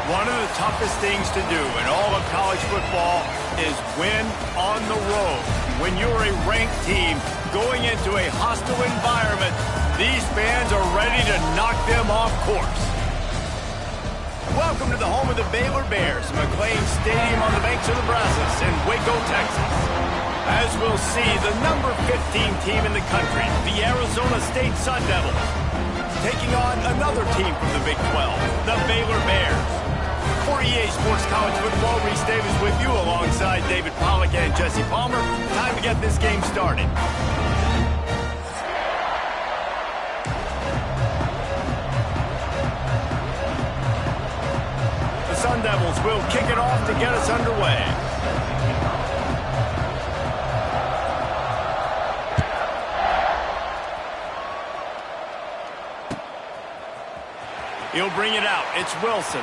One of the toughest things to do in all of college football is win on the road. When you're a ranked team going into a hostile environment, these fans are ready to knock them off course. Welcome to the home of the Baylor Bears, McLean Stadium on the banks of the Brazos in Waco, Texas. As we'll see, the number 15 team in the country, the Arizona State Sun Devils, taking on another team from the Big 12, the Baylor Bears. For EA Sports College Football, Reese Davis with you alongside David Pollack and Jesse Palmer. Time to get this game started. The Sun Devils will kick it off to get us underway. He'll bring it out. It's Wilson.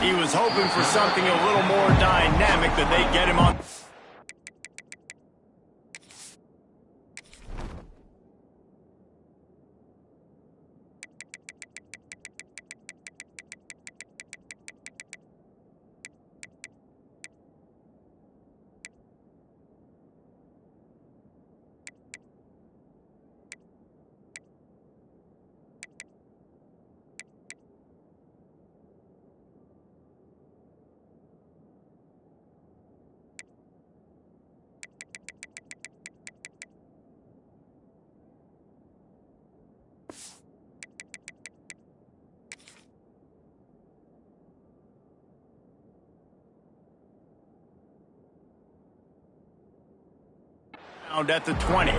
He was hoping for something a little more dynamic that they get him on. At the 20.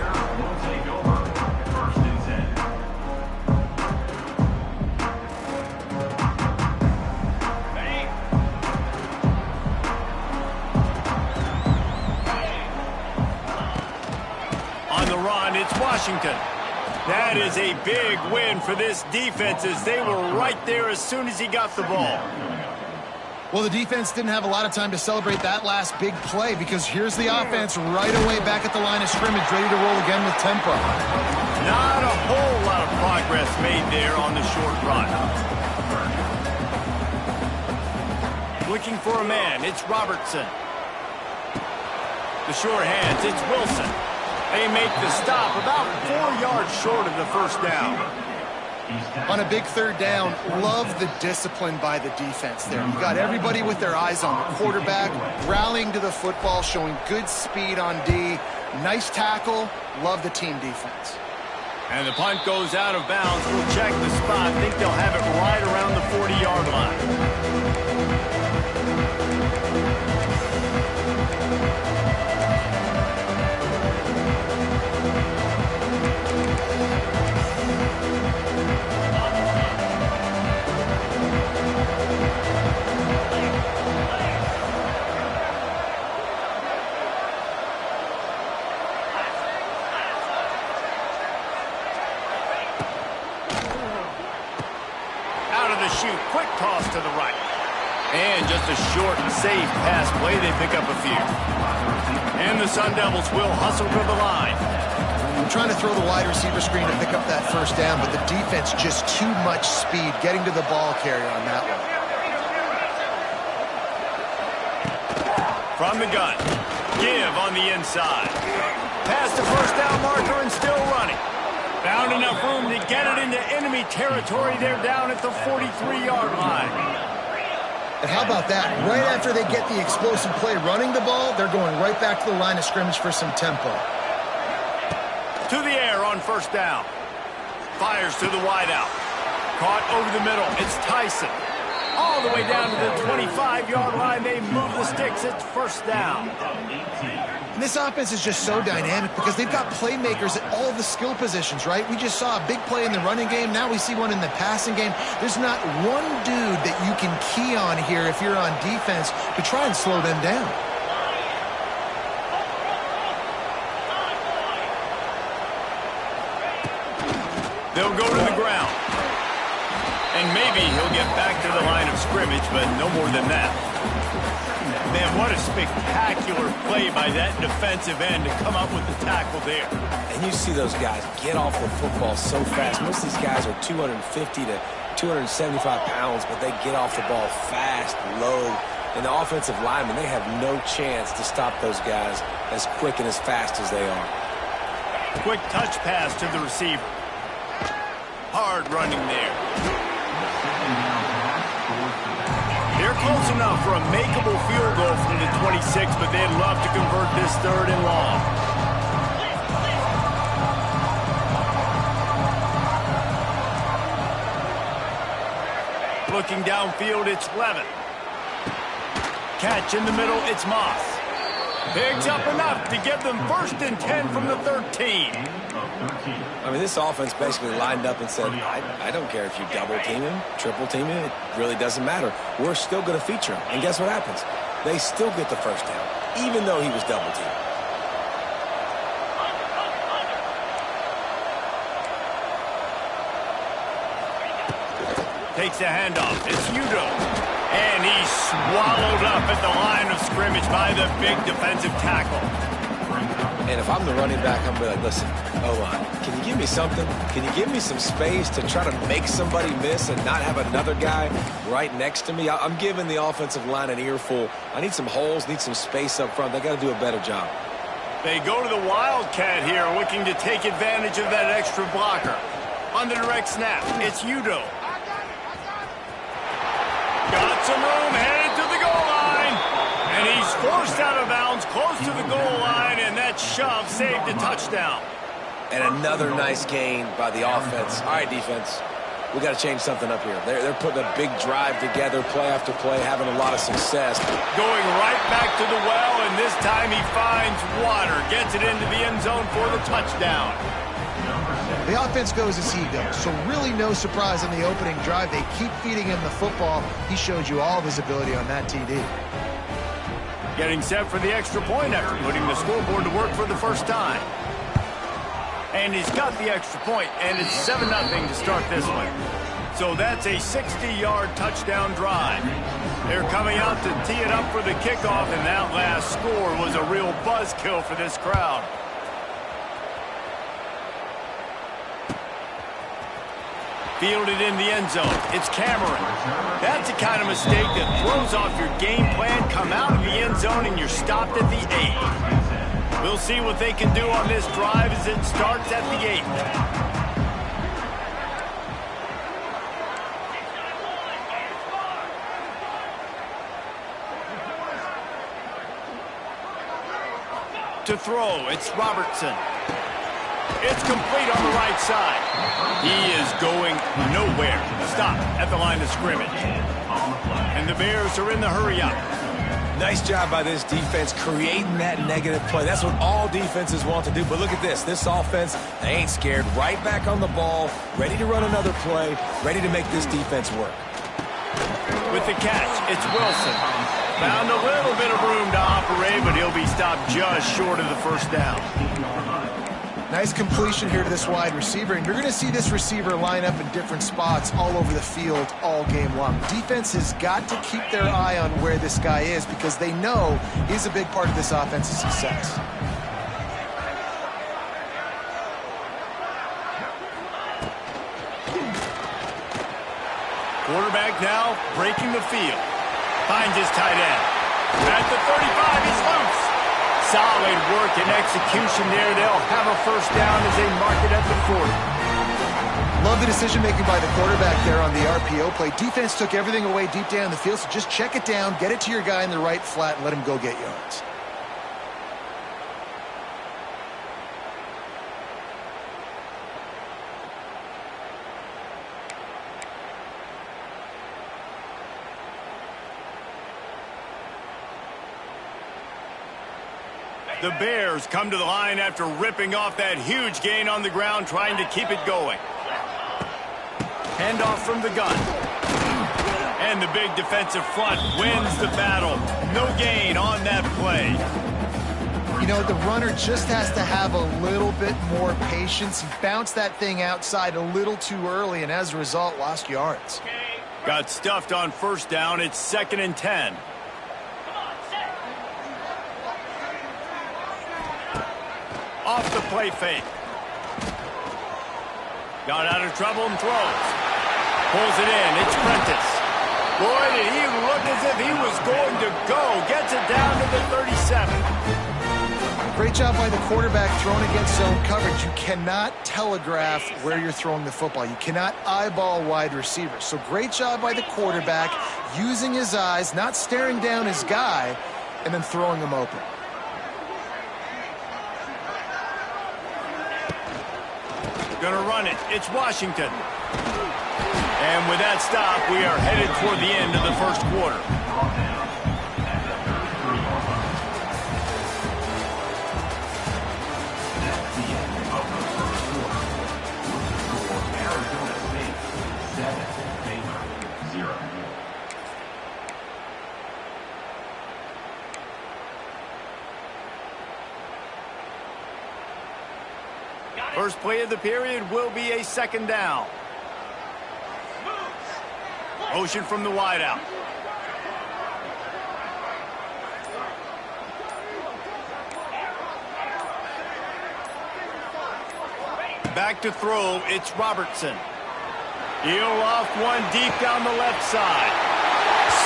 On the run, it's Washington. That is a big win for this defense as they were right there as soon as he got the ball. Well, the defense didn't have a lot of time to celebrate that last big play because here's the offense right away back at the line of scrimmage, ready to roll again with tempo. Not a whole lot of progress made there on the short run. Looking for a man, it's Robertson. The short hands, it's Wilson. They make the stop about 4 yards short of the first down. On a big third down, love the discipline by the defense there. You got everybody with their eyes on the quarterback, rallying to the football, showing good speed on D. Nice tackle. Love the team defense. And the punt goes out of bounds. We'll check the spot. I think they'll have it right around the 40-yard line. Shoot, quick toss to the right. And just a short, safe pass play. They pick up a few. And the Sun Devils will hustle to the line. I'm trying to throw the wide receiver screen to pick up that first down, but the defense just too much speed getting to the ball carrier on that one. From the gun. Give on the inside. Past the first down marker and still running. Found enough room to get it into enemy territory. They're down at the 43-yard line. And how about that? Right after they get the explosive play running the ball, they're going right back to the line of scrimmage for some tempo. To the air on first down. Fires to the wideout. Caught over the middle. It's Tyson. All the way down to the 25-yard line. They move the sticks. It's first down. And this offense is just so dynamic because they've got playmakers at all the skill positions, right? We just saw a big play in the running game. Now we see one in the passing game. There's not one dude that you can key on here if you're on defense to try and slow them down. They'll go to the ground. And maybe he'll get back to the line of scrimmage, but no more than that. Man, what a spectacular play by that defensive end to come up with the tackle there. And you see those guys get off the football so fast. Most of these guys are 250 to 275 pounds, but they get off the ball fast, low. And the offensive linemen, they have no chance to stop those guys as quick and as fast as they are. Quick touch pass to the receiver. Hard running there. They're close enough for a makeable field goal from the 26, but they'd love to convert this 3rd and long. Looking downfield, it's Levin. Catch in the middle, it's Moss. Picks up enough to give them 1st and 10 from the 13. I mean, this offense basically lined up and said, I don't care if you double team him, triple team him, it really doesn't matter. We're still going to feature him. And guess what happens? They still get the 1st down, even though he was double teamed. Takes the handoff. It's Udo. And he's swallowed up at the line of scrimmage by the big defensive tackle. And if I'm the running back, I'm going to be like, listen, O-line, can you give me something? Can you give me some space to try to make somebody miss and not have another guy right next to me? I'm giving the offensive line an earful. I need some holes, need some space up front. They got to do a better job. They go to the Wildcat here, looking to take advantage of that extra blocker. On the direct snap, it's Udo. Got some room, headed to the goal line. And he's forced out of bounds, close to the goal line, and that shove saved a touchdown. And another nice gain by the offense. All right, defense, we got to change something up here. They're putting a big drive together, play after play, having a lot of success. Going right back to the well, and this time he finds water. Gets it into the end zone for the touchdown. The offense goes as he goes, so really no surprise on the opening drive. They keep feeding him the football. He showed you all of his ability on that TD. Getting set for the extra point after putting the scoreboard to work for the first time. And he's got the extra point, and it's 7-0 to start this one. So that's a 60-yard touchdown drive. They're coming out to tee it up for the kickoff, and that last score was a real buzzkill for this crowd. Fielded in the end zone. It's Cameron. That's the kind of mistake that throws off your game plan. Come out of the end zone and you're stopped at the 8. We'll see what they can do on this drive as it starts at the 8. To throw, it's Robertson. It's complete on the right side. He is going nowhere. Stop at the line of scrimmage. And the Bears are in the hurry-up. Nice job by this defense creating that negative play. That's what all defenses want to do. But look at this. This offense, they ain't scared. Right back on the ball, ready to run another play, ready to make this defense work. With the catch, it's Wilson. Found a little bit of room to operate, but he'll be stopped just short of the 1st down. Nice completion here to this wide receiver, and you're going to see this receiver line up in different spots all over the field all game long. Defense has got to keep their eye on where this guy is because they know he's a big part of this offense's success. Quarterback now breaking the field. Finds his tight end. At the 35, he's loose. Solid work and execution there. They'll have a 1st down as they mark it at the 40. Love the decision-making by the quarterback there on the RPO play. Defense took everything away deep down the field, so just check it down, get it to your guy in the right flat, and let him go get yards. The Bears come to the line after ripping off that huge gain on the ground, trying to keep it going. Handoff from the gun. And the big defensive front wins the battle. No gain on that play. You know, the runner just has to have a little bit more patience. He bounced that thing outside a little too early, and as a result, lost yards. Got stuffed on 1st down. It's 2nd and 10. Off the play fake. Got out of trouble and throws. Pulls it in. It's Prentice. Boy, did he look as if he was going to go. Gets it down to the 37. Great job by the quarterback throwing against zone coverage. You cannot telegraph where you're throwing the football. You cannot eyeball wide receivers. So great job by the quarterback using his eyes, not staring down his guy, and then throwing him open. Gonna run it. It's Washington. And with that stop, we are headed toward the end of the first quarter. First play of the period will be a second down. Motion from the wideout. Back to throw, it's Robertson. He'll off one deep down the left side.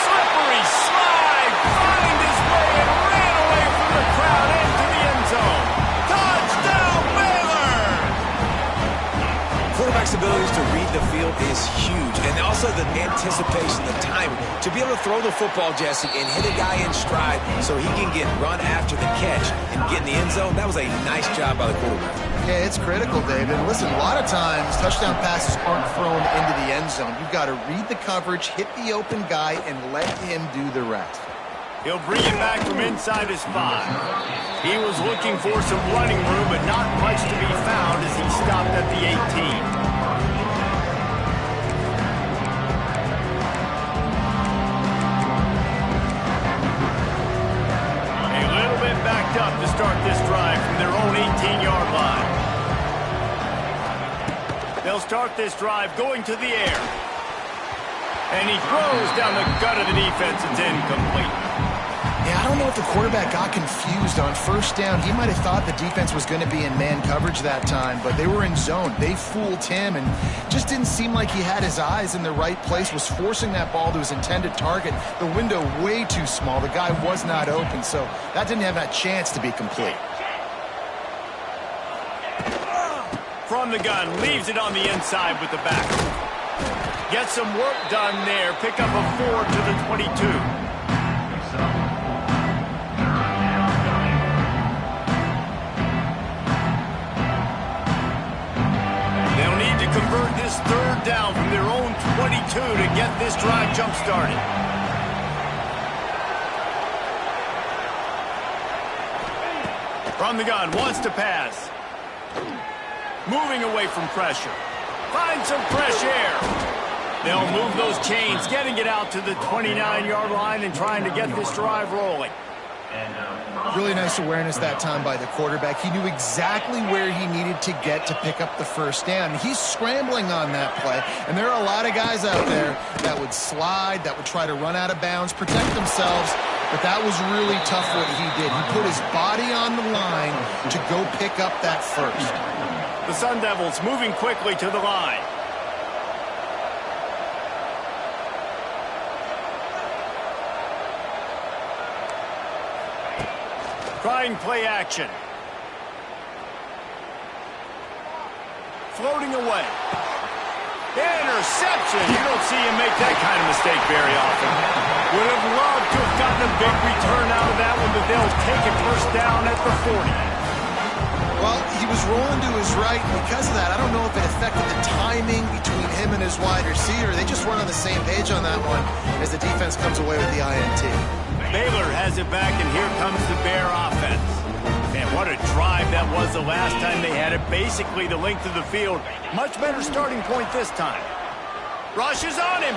Slippery slide, find his way and ran away from the crowd into the end zone. Touchdown, Baylor! Quarterback's abilities to read the field is huge, and also the anticipation, the timing. To be able to throw the football, Jesse, and hit a guy in stride so he can get run after the catch and get in the end zone, that was a nice job by the quarterback. Yeah, it's critical, David. Listen, a lot of times touchdown passes aren't thrown into the end zone. You've got to read the coverage, hit the open guy, and let him do the rest. He'll bring it back from inside his 5. He was looking for some running room, but not much to be found as he stopped at the 18. Backed up to start this drive from their own 18-yard line. They'll start this drive going to the air. And he throws down the gut of the defense. It's incomplete. Yeah, I don't know if the quarterback got confused on first down. He might have thought the defense was going to be in man coverage that time, but they were in zone. They fooled him and just didn't seem like he had his eyes in the right place, was forcing that ball to his intended target. The window way too small. The guy was not open, so that didn't have that chance to be complete. From the gun, leaves it on the inside with the back. Gets some work done there. Pick up a 4 to the 22. Convert this third down from their own 22 to get this drive jump-started. From the gun, wants to pass. Moving away from pressure. Finds some fresh air. They'll move those chains, getting it out to the 29-yard line and trying to get this drive rolling. Really nice awareness that time by the quarterback. He knew exactly where he needed to get to pick up the first down. He's scrambling on that play, and there are a lot of guys out there that would slide, that would try to run out of bounds, protect themselves, but that was really tough what he did. He put his body on the line to go pick up that first. The Sun Devils moving quickly to the line. Trying play action. Floating away. Interception. You don't see him make that kind of mistake very often. Would have loved to have gotten a big return out of that one, but they'll take it first down at the 40. Well, he was rolling to his right. Because of that, I don't know if it affected the timing between him and his wide receiver. They just weren't on the same page on that one as the defense comes away with the INT. Baylor has it back, and here comes the Bear offense. Man, what a drive that was the last time they had it. Basically the length of the field. Much better starting point this time. Rush is on him.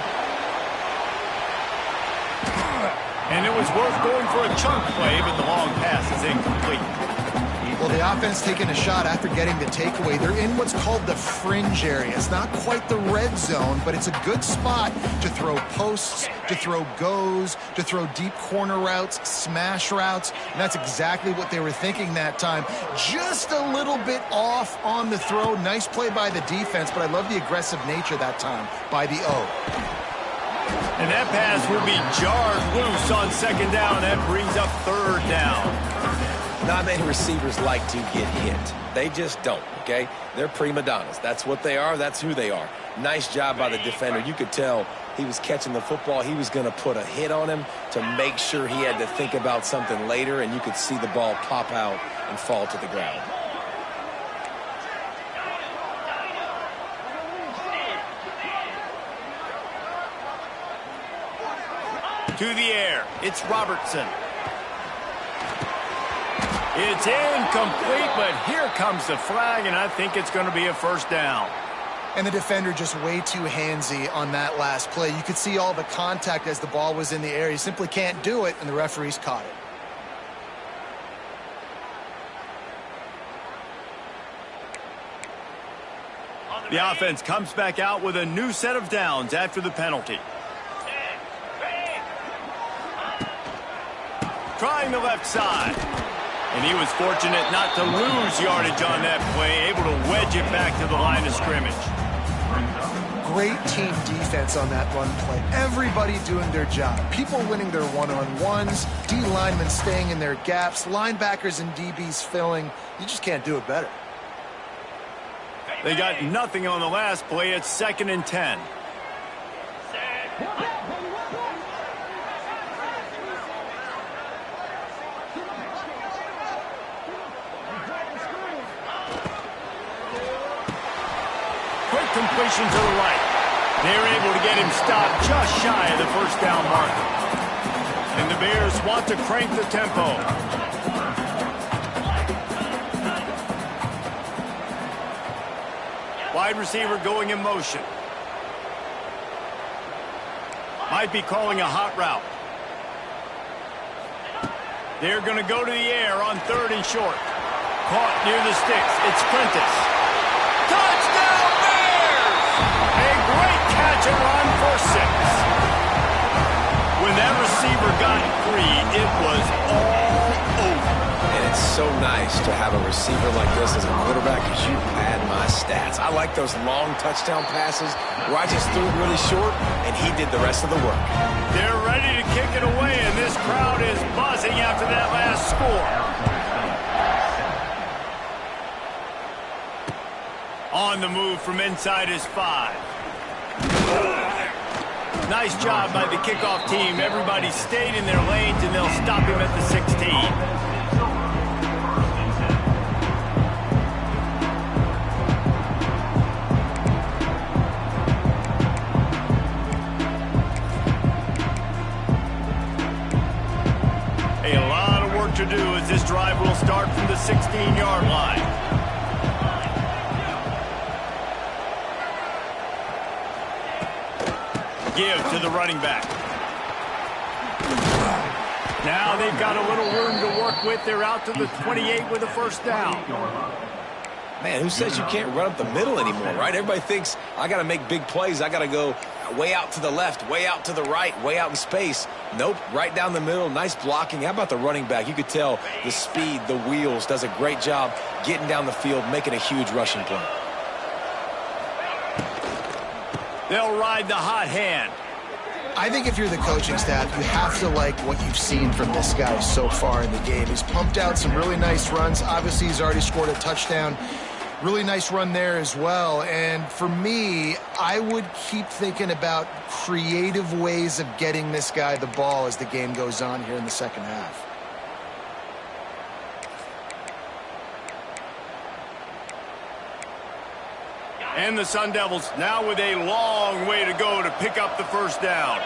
And it was worth going for a chunk play, but the long pass is incomplete. Well, the offense taking a shot after getting the takeaway. They're in what's called the fringe area. It's not quite the red zone, but it's a good spot to throw posts, to throw goes, to throw deep corner routes, smash routes, and that's exactly what they were thinking that time. Just a little bit off on the throw. Nice play by the defense, but I love the aggressive nature that time by the O. And that pass will be jarred loose on second down. That brings up third down. Not many receivers like to get hit. They just don't, okay? They're prima donnas. That's what they are. That's who they are. Nice job by the defender. You could tell he was catching the football. He was going to put a hit on him to make sure he had to think about something later, and you could see the ball pop out and fall to the ground. To the air, it's Robertson. It's incomplete, but here comes the flag, and I think it's going to be a first down. And the defender just way too handsy on that last play. You could see all the contact as the ball was in the air. He simply can't do it, and the referees caught it. The offense comes back out with a new set of downs after the penalty. Trying the left side. And he was fortunate not to lose yardage on that play, able to wedge it back to the line of scrimmage. Great team defense on that run play. Everybody doing their job. People winning their one-on-ones, D linemen staying in their gaps, linebackers and DBs filling. You just can't do it better. They got nothing on the last play. It's 2nd and 10. Quick completion to the right. They're able to get him stopped just shy of the first down marker. And the Bears want to crank the tempo. Wide receiver going in motion. Might be calling a hot route. They're going to go to the air on 3rd and short. Caught near the sticks. It's Prentice. Touchdown Bears! A great catch and run for 6. When that receiver got free, it was all over. And it's so nice to have a receiver like this as a quarterback because you pad my stats. I like those long touchdown passes where I just threw it really short and he did the rest of the work. They're ready to kick it away, and this crowd is buzzing after that last score. On the move from inside his 5. Nice job by the kickoff team. Everybody stayed in their lanes, and they'll stop him at the 16. A lot of work to do as this drive will start from the 16-yard line. Give to the running back. Now they've got a little room to work with. They're out to the 28 with a first down. Man, who says you can't run up the middle anymore, right? Everybody thinks I got to make big plays. I got to go way out to the left, way out to the right, way out in space. Nope, right down the middle. Nice blocking. How about the running back? You could tell the speed, the wheels, does a great job getting down the field, making a huge rushing play. They'll ride the hot hand. I think if you're the coaching staff, you have to like what you've seen from this guy so far in the game. He's pumped out some really nice runs. Obviously, he's already scored a touchdown. Really nice run there as well. And for me, I would keep thinking about creative ways of getting this guy the ball as the game goes on here in the second half. And the Sun Devils now with a long way to go to pick up the first down.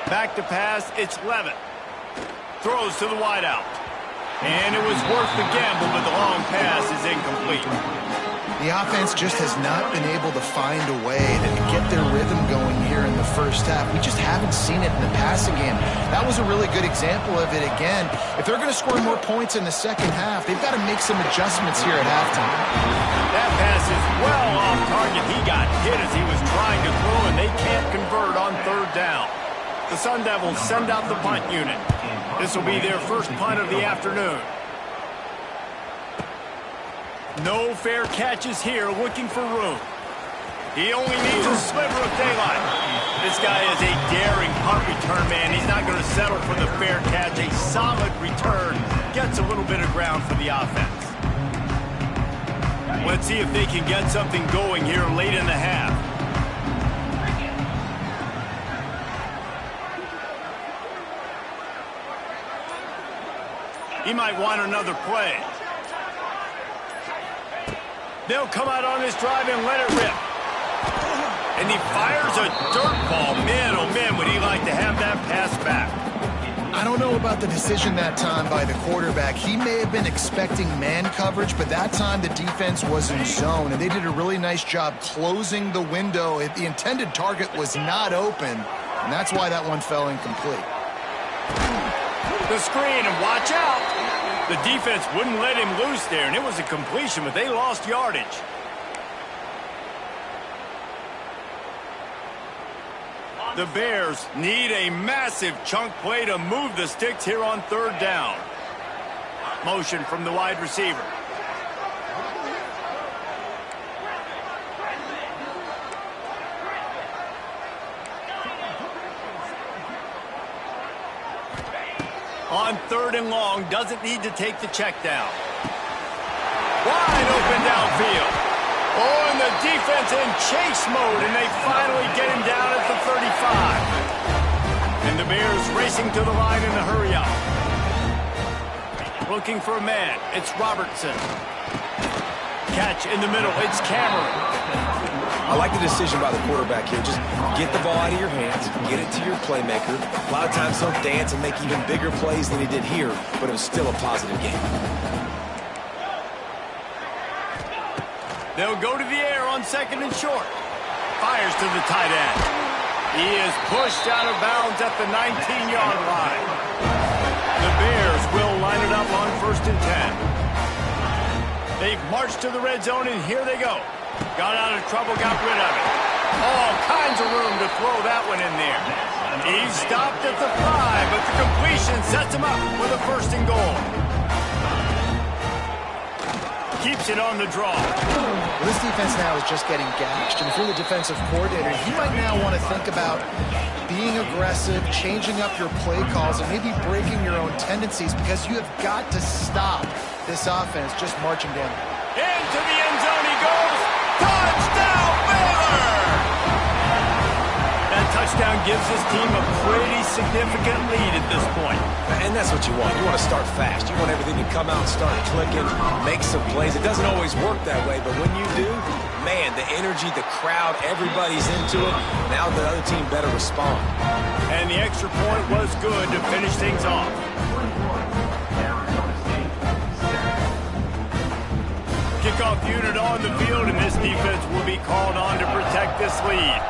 Back to pass, it's Levitt. Throws to the wideout. And it was worth the gamble, but the long pass is incomplete. The offense just has not been able to find a way to get their rhythm going here in the first half. We just haven't seen it in the passing game. That was a really good example of it again. If they're going to score more points in the second half, they've got to make some adjustments here at halftime. That pass is well off target. He got hit as he was trying to throw, and they can't convert on third down. The Sun Devils send out the punt unit. This will be their first punt of the afternoon. No fair catches here, looking for room. He only needs a sliver of daylight. This guy is a daring punt return man. He's not going to settle for the fair catch. A solid return gets a little bit of ground for the offense. Let's see if they can get something going here late in the half. He might want another play. They'll come out on this drive and let it rip. And he fires a dirt ball. Man, oh man, would he like to have that pass back. I don't know about the decision that time by the quarterback. He may have been expecting man coverage, but that time the defense was in zone, and they did a really nice job closing the window. The intended target was not open, and that's why that one fell incomplete. The screen, and watch out. The defense wouldn't let him loose there, and it was a completion, but they lost yardage. The Bears need a massive chunk play to move the sticks here on third down. Motion from the wide receiver. On third and long, doesn't need to take the check down. Wide open downfield. Oh, and the defense in chase mode, and they finally get him down at the 35. And the Bears racing to the line in a hurry up. Looking for a man. It's Robertson. Catch in the middle. It's Cameron. I like the decision by the quarterback here. Just get the ball out of your hands, get it to your playmaker. A lot of times he'll dance and make even bigger plays than he did here, but it was still a positive game. They'll go to the air on second and short. Fires to the tight end. He is pushed out of bounds at the 19-yard line. The Bears will line it up on 1st and 10. They've marched to the red zone, and here they go. Got out of trouble, got rid of it. All kinds of room to throw that one in there. He's stopped at the 5, but the completion sets him up with a 1st and goal. Keeps it on the draw. Well, this defense now is just getting gashed, and if you're the defensive coordinator, you might now want to think about being aggressive, changing up your play calls, and maybe breaking your own tendencies, because you have got to stop this offense just marching down. Into the end zone he goes. Touchdown, Baylor! That touchdown gives his team a pretty significant lead at this point. And that's what you want. You want to start fast. You want everything to come out and start clicking, make some plays. It doesn't always work that way, but when you do, man, the energy, the crowd, everybody's into it. Now the other team better respond. And the extra point was good to finish things off. Kickoff unit on the field, and this defense will be called on to protect this lead.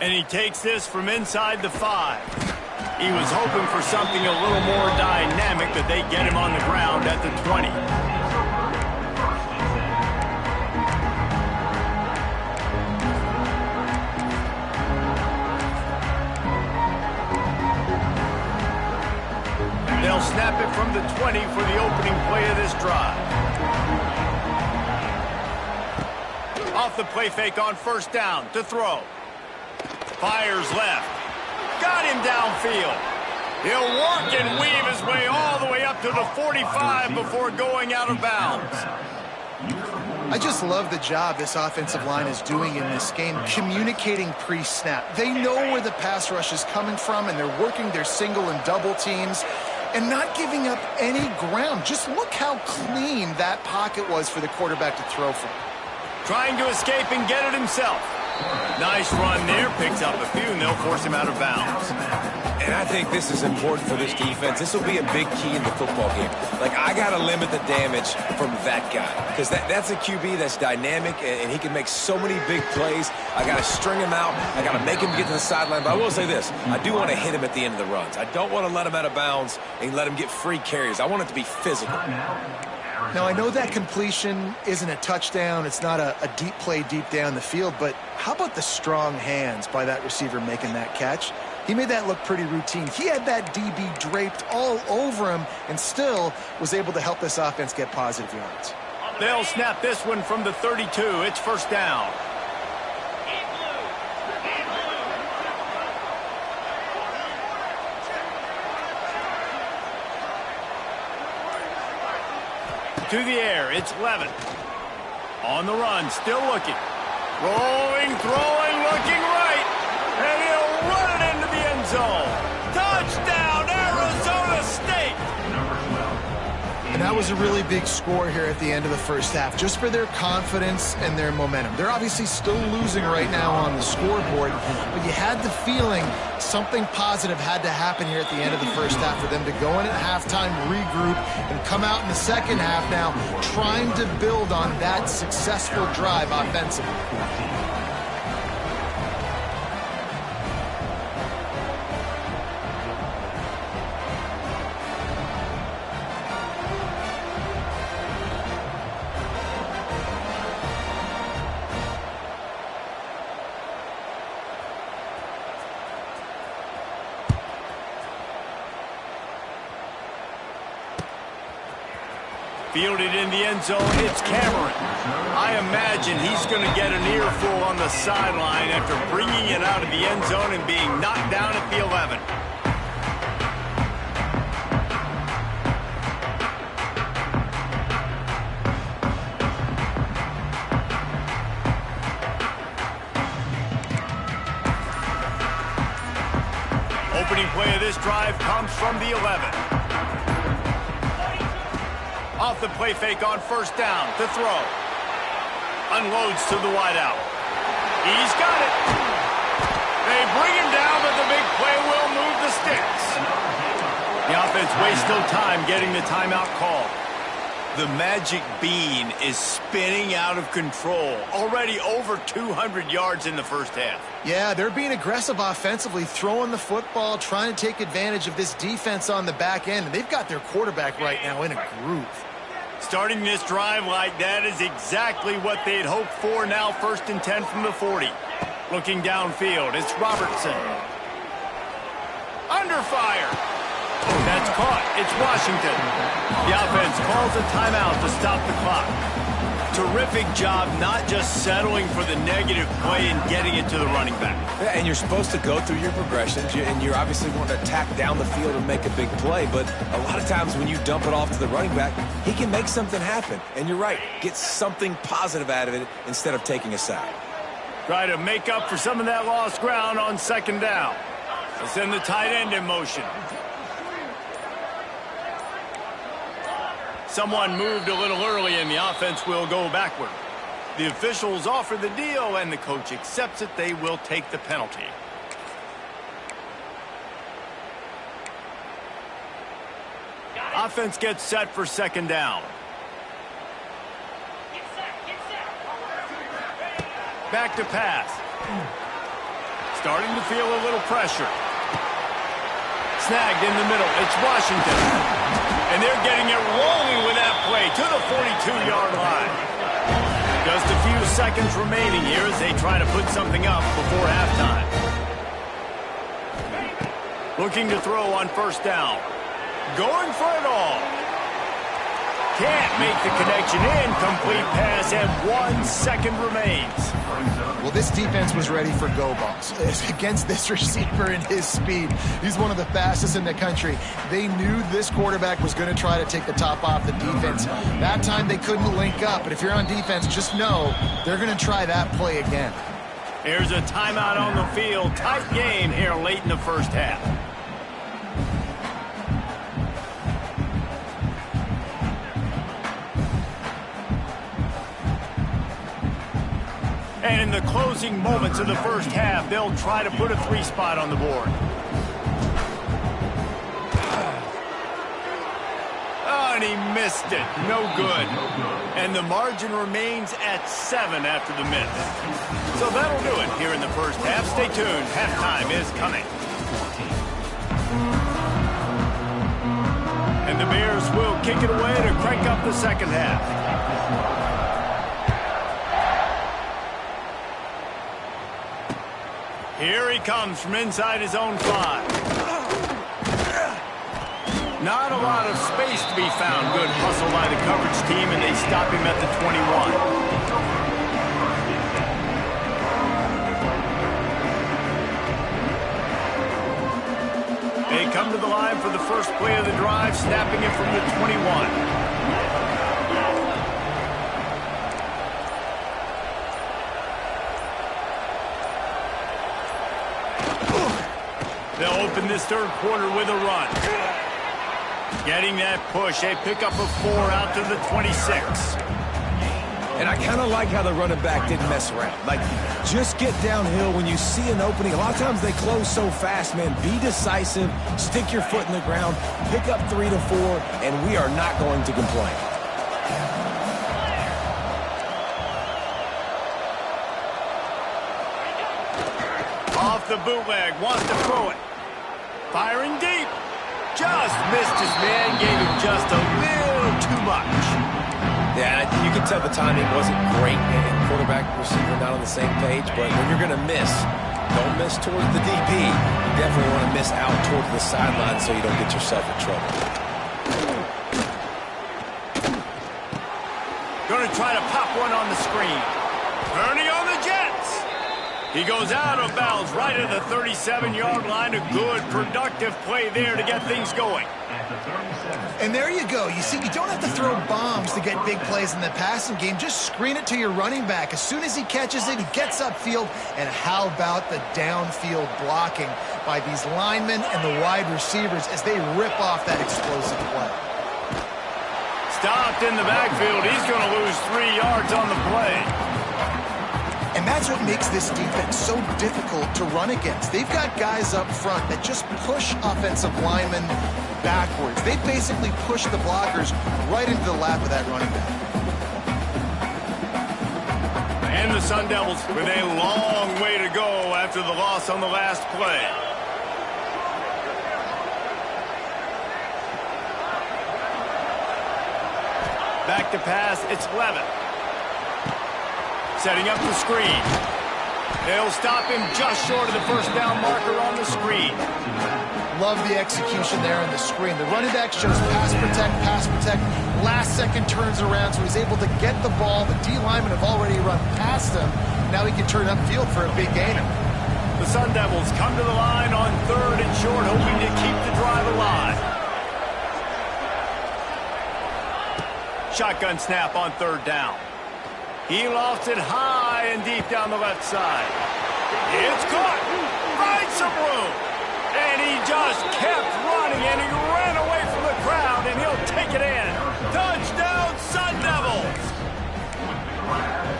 And he takes this from inside the 5. He was hoping for something a little more dynamic, but they get him on the ground at the 20. They'll snap it from the 20 for the opening play of this drive. Off the play fake on 1st down to throw. Fires left. Got him downfield. He'll work and weave his way all the way up to the 45 before going out of bounds. I just love the job this offensive line is doing in this game, communicating pre-snap. They know where the pass rush is coming from, and they're working their single and double teams and not giving up any ground. Just look how clean that pocket was for the quarterback to throw from. Trying to escape and get it himself. Nice run there, picks up a few, and they'll force him out of bounds. And I think this is important for this defense. This will be a big key in the football game. Like, I got to limit the damage from that guy because that's a QB that's dynamic, and he can make so many big plays. I got to string him out. I got to make him get to the sideline. But I will say this. I do want to hit him at the end of the runs. I don't want to let him out of bounds and let him get free carries. I want it to be physical. Now, I know that completion isn't a touchdown. It's not a deep play deep down the field. But how about the strong hands by that receiver making that catch? He made that look pretty routine. He had that DB draped all over him and still was able to help this offense get positive yards. They'll snap this one from the 32. It's first down. To the air, it's Levin. On the run, still looking. Rolling, throwing, looking right. And he'll run it into the end zone. Touchdown, Arizona State! And that was a really big score here at the end of the first half, just for their confidence and their momentum. They're obviously still losing right now on the scoreboard, but you had the feeling something positive had to happen here at the end of the first half for them to go in at halftime, regroup, and come out in the second half now trying to build on that successful drive offensively. Fielded in the end zone, it's Cameron. I imagine he's going to get an earful on the sideline after bringing it out of the end zone and being knocked down at the 11. Opening play of this drive comes from the 11. Off the play fake on first down, to throw. Unloads to the wideout. He's got it. They bring him down, but the big play will move the sticks. The offense wastes no time getting the timeout call. The magic bean is spinning out of control. Already over 200 yards in the first half. Yeah, they're being aggressive offensively, throwing the football, trying to take advantage of this defense on the back end. And they've got their quarterback right now in a groove. Starting this drive like that is exactly what they'd hoped for. Now 1st and 10 from the 40. Looking downfield, it's Robertson. Under fire. Oh, that's caught. It's Washington. The offense calls a timeout to stop the clock. Terrific job not just settling for the negative play and getting it to the running back. Yeah, and you're supposed to go through your progressions, and you're obviously wanting to attack down the field and make a big play, but a lot of times when you dump it off to the running back, he can make something happen. And you're right, get something positive out of it instead of taking a sack. Try to make up for some of that lost ground on second down. They'll send the tight end in motion. Someone moved a little early, and the offense will go backward. The officials offer the deal, and the coach accepts it. They will take the penalty. Offense gets set for second down. Back to pass. Starting to feel a little pressure. Snagged in the middle. It's Washington. And they're getting it rolling with that play to the 42-yard line. Just a few seconds remaining here as they try to put something up before halftime. Looking to throw on first down. Going for it all. Can't make the connection. Incomplete pass, and 1 second remains. Well, this defense was ready for go balls against this receiver and his speed. He's one of the fastest in the country. They knew this quarterback was going to try to take the top off the defense. That time they couldn't link up, but if you're on defense, just know they're going to try that play again. Here's a timeout on the field. Tight game here late in the first half. And in the closing moments of the first half, they'll try to put a 3 spot on the board. missed it. No good. And the margin remains at 7 after the miss. So that'll do it here in the first half. Stay tuned. Halftime is coming. And the Bears will kick it away to crank up the second half. Here he comes from inside his own 5. Not a lot of space to be found. Good hustle by the coverage team, and they stop him at the 21. They come to the line for the first play of the drive, snapping it from the 21. They'll open this third quarter with a run. Getting that push, a pickup of 4 out to the 26. And I kind of like how the running back didn't mess around. Like, just get downhill when you see an opening. A lot of times they close so fast, man. Be decisive, stick your foot in the ground, pick up 3 to 4, and we are not going to complain. Off the bootleg, wants to throw it. Firing deep. Just missed his man, gave him just a little too much. Yeah, you can tell the timing wasn't great, and quarterback and receiver not on the same page, but when you're going to miss, don't miss towards the DB. You definitely want to miss out towards the sideline so you don't get yourself in trouble. Going to try to pop one on the screen. Turning on the Jets. He goes out of bounds right at the 37-yard line. A good, productive play there to get things going. And there you go. You see, you don't have to throw bombs to get big plays in the passing game. Just screen it to your running back. As soon as he catches it, he gets upfield. And how about the downfield blocking by these linemen and the wide receivers as they rip off that explosive play. Stopped in the backfield. He's going to lose 3 yards on the play. And that's what makes this defense so difficult to run against. They've got guys up front that just push offensive linemen backwards. They basically push the blockers right into the lap of that running back. And the Sun Devils with a long way to go after the loss on the last play. Back to pass, it's Levitt. Setting up the screen. They'll stop him just short of the first down marker on the screen. Love the execution there on the screen. The running back shows pass protect. Last second turns around, so he's able to get the ball. The D linemen have already run past him. Now he can turn upfield for a big gainer. The Sun Devils come to the line on 3rd and short, hoping to keep the drive alive. Shotgun snap on 3rd down. He lofts it high and deep down the left side. It's caught. Finds some room. And he just kept running, and he ran away from the crowd, and he'll take it in. Touchdown, Sun Devils.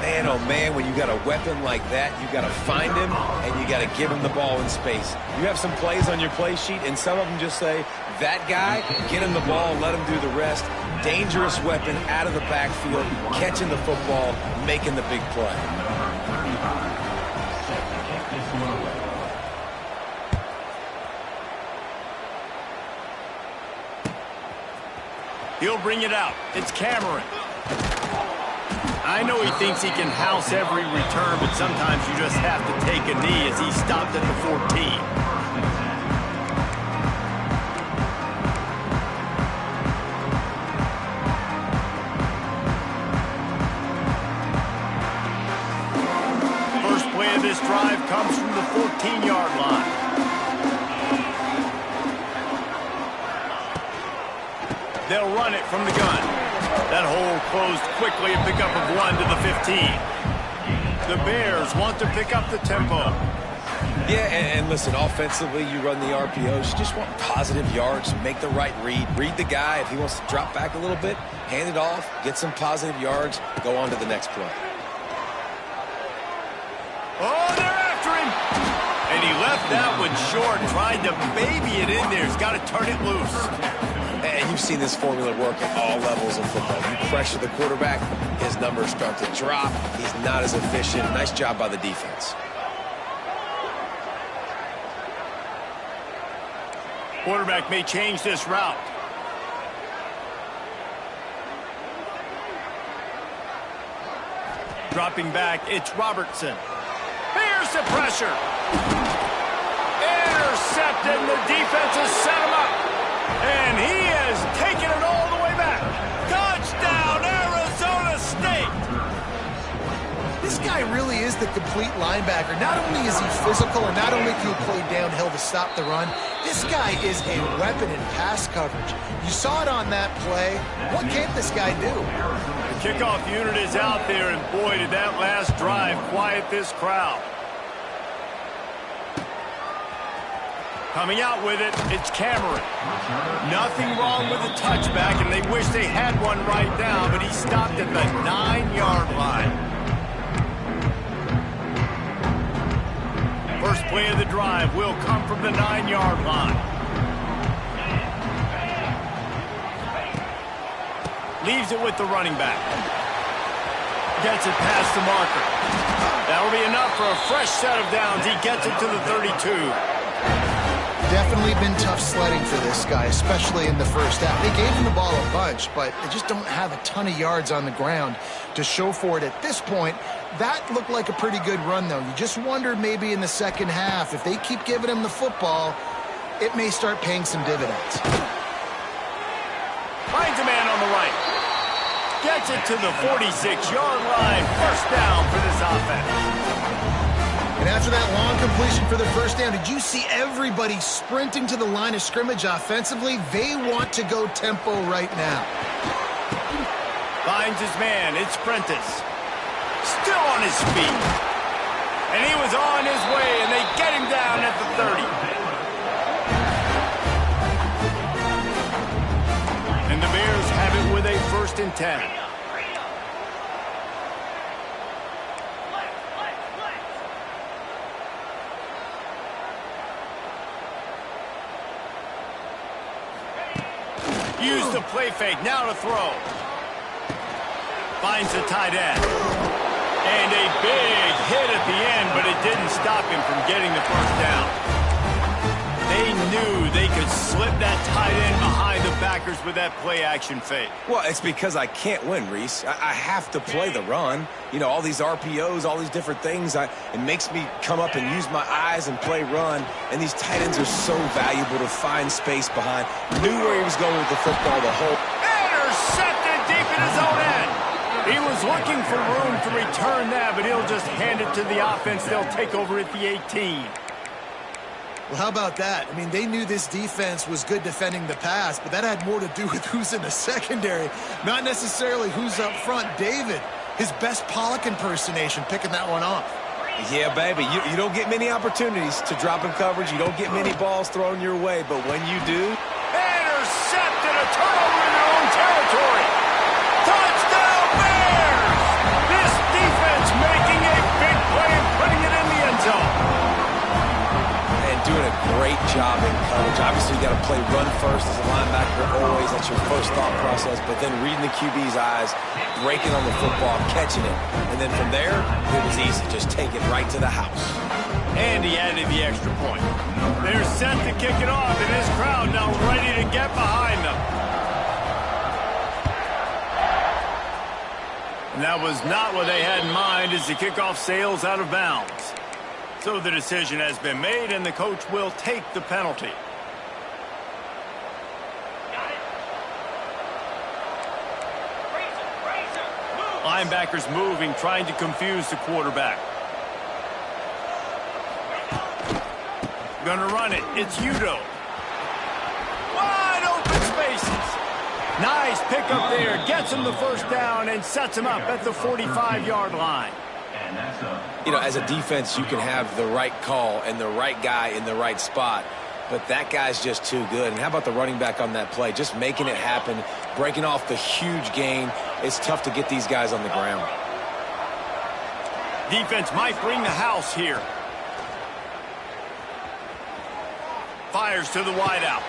Man, oh man, when you got a weapon like that, you got to find him, and you got to give him the ball in space. You have some plays on your play sheet, and some of them just say, that guy, get him the ball, let him do the rest. Dangerous weapon out of the backfield, catching the football, making the big play. He'll bring it out. It's Cameron. I know he thinks he can house every return, but sometimes you just have to take a knee as he stopped at the 14. This drive comes from the 14-yard line. They'll run it from the gun. That hole closed quickly, a pickup of 1 to the 15. The Bears want to pick up the tempo. Yeah, and listen, offensively, you run the RPOs. You just want positive yards, make the right read. Read the guy. If he wants to drop back a little bit, hand it off, get some positive yards, go on to the next play. Oh, they're after him. And he left that one short, tried to baby it in there. He's got to turn it loose. And you've seen this formula work at all levels of football. You pressure the quarterback, his numbers start to drop. He's not as efficient. Nice job by the defense. Quarterback may change this route. Dropping back, it's Robertson. Here's the pressure. Intercepted, and the defense has set him up. And he has taken it all the way back. Touchdown, Arizona State. This guy really is the complete linebacker. Not only is he physical, and not only can he play downhill to stop the run, this guy is a weapon in pass coverage. You saw it on that play. What can't this guy do? The kickoff unit is out there, and boy, did that last drive quiet this crowd. Coming out with it, it's Cameron. Nothing wrong with the touchback, and they wish they had one right now, but he stopped at the 9-yard line. First play of the drive will come from the 9-yard line. Leaves it with the running back. Gets it past the marker. That'll be enough for a fresh set of downs. He gets it to the 32. Definitely been tough sledding for this guy, especially in the first half. They gave him the ball a bunch, but they just don't have a ton of yards on the ground to show for it at this point. That looked like a pretty good run, though. You just wondered maybe in the second half, if they keep giving him the football, it may start paying some dividends. Finds a man on the right. Gets it to the 46-yard line. First down for this offense. And after that long completion for the first down, did you see everybody sprinting to the line of scrimmage offensively? They want to go tempo right now. Finds his man. It's Prentice. Still on his feet. And he was on his way, and they get him down at the 30. And the Bears have it with a 1st and 10. Use the play fake, now to throw. Finds the tight end. And a big hit at the end, but it didn't stop him from getting the first down. They knew they could slip that tight end behind the backers with that play-action fake. Well, it's because I can't win, Reese. I have to play the run. You know, all these RPOs, all these different things. It makes me come up and use my eyes and play run. And these tight ends are so valuable to find space behind. Knew where he was going with the football the whole. Intercepted deep in his own end. He was looking for room to return that, but he'll just hand it to the offense. They'll take over at the 18. Well, how about that? I mean, they knew this defense was good defending the pass, but that had more to do with who's in the secondary, not necessarily who's up front. David, his best Pollock impersonation, picking that one off. Yeah, baby, you don't get many opportunities to drop in coverage. You don't get many balls thrown your way, but when you do... Intercepted, a turnover in their own territory. Touchdown, Bears! This defense making a big play and putting it in the end zone. Doing a great job in coverage. Obviously, you got to play run first as a linebacker always. That's your first thought process. But then reading the QB's eyes, breaking on the football, catching it. And then from there, it was easy. Just take it right to the house. And he added the extra point. They're set to kick it off, and this crowd now ready to get behind them. And that was not what they had in mind as the kickoff sails out of bounds. So the decision has been made, and the coach will take the penalty. Linebackers moving, trying to confuse the quarterback. Gonna run it. It's Udo. Wide open spaces. Nice pickup there. Gets him the first down and sets him up at the 45-yard line. You know, as a defense, you can have the right call and the right guy in the right spot, but that guy's just too good. And how about the running back on that play? Just making it happen, breaking off the huge gain. It's tough to get these guys on the ground. Defense might bring the house here. Fires to the wideout.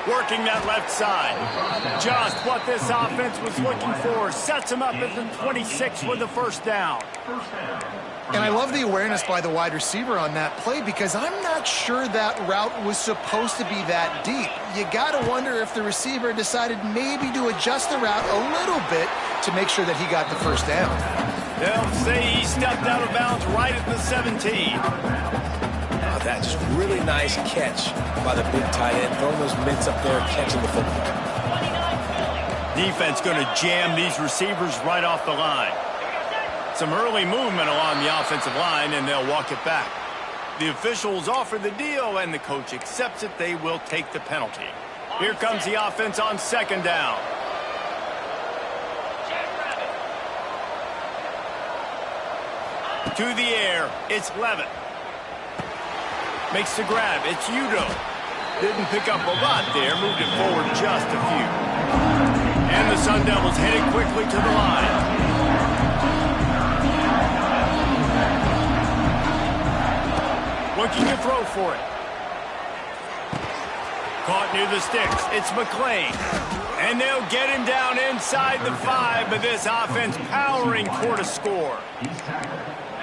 working that left side. Just what this offense was looking for. Sets him up at the 26 with the first down. And I love the awareness by the wide receiver on that play because I'm not sure that route was supposed to be that deep. You got to wonder if the receiver decided maybe to adjust the route a little bit to make sure that he got the first down. They'll say he stepped out of bounds right at the 17. That just really nice catch by the big tight end, throwing those mitts up there, catching the football. Defense going to jam these receivers right off the line. Some early movement along the offensive line, and they'll walk it back. The officials offer the deal, and the coach accepts it. They will take the penalty. Here comes the offense on second down. To the air, it's Levitt. Makes the grab, it's Udo. Didn't pick up a lot there, moved it forward just a few. And the Sun Devils headed quickly to the line. Looking to throw for it. Caught near the sticks. It's McClain. And they'll get him down inside the 5, but this offense powering toward a score.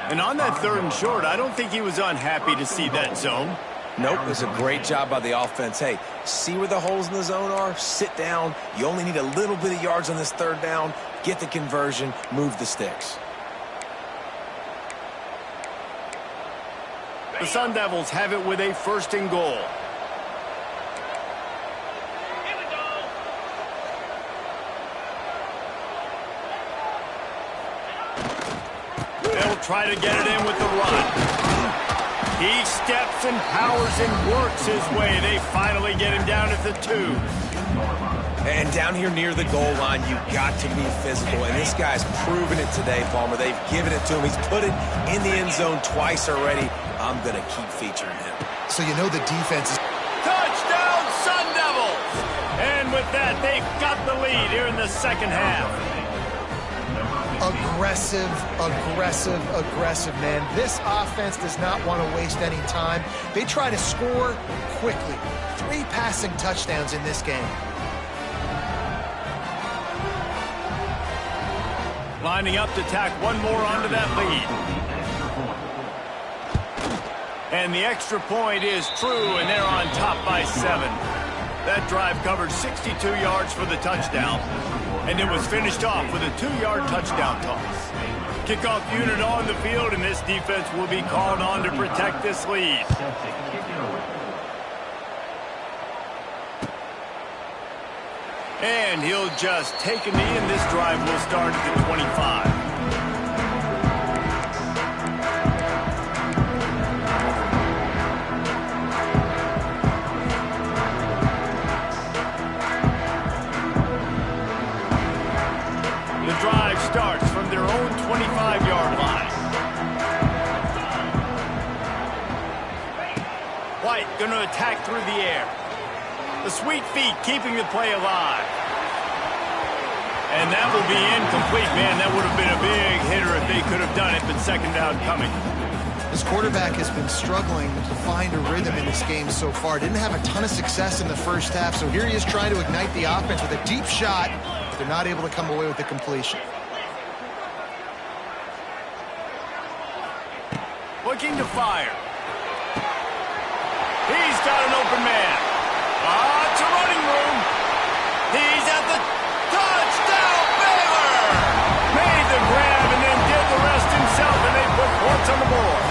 And on that 3rd and short, I don't think he was unhappy to see that zone. Nope, it was a great job by the offense. Hey, see where the holes in the zone are? Sit down. You only need a little bit of yards on this 3rd down. Get the conversion. Move the sticks. The Sun Devils have it with a 1st and goal. They'll try to get it in with the run. He steps and powers and works his way. They finally get him down at the 2. And down here near the goal line, you got to be physical. And this guy's proven it today, Palmer. They've given it to him. He's put it in the end zone twice already. I'm going to keep featuring him. So you know the defense is... Touchdown, Sun Devils! And with that, they've got the lead here in the 2nd half. Aggressive, aggressive, aggressive, man. This offense does not want to waste any time. They try to score quickly. 3 passing touchdowns in this game. Lining up to tack one more onto that lead. And the extra point is true, and they're on top by 7. That drive covered 62 yards for the touchdown. And it was finished off with a 2-yard touchdown toss. Kickoff unit on the field, and this defense will be called on to protect this lead. And he'll just take a knee, and this drive will start at the 25. Starts from their own 25-yard line. White going to attack through the air. The sweet feet keeping the play alive. And that will be incomplete, man. That would have been a big hitter if they could have done it, but 2nd down coming. This quarterback has been struggling to find a rhythm in this game so far. Didn't have a ton of success in the 1st half, so here he is trying to ignite the offense with a deep shot. They're not able to come away with the completion. Looking to fire. He's got an open man. It's a running room. He's at the touchdown. Baylor made the grab and then did the rest himself, and they put points on the board.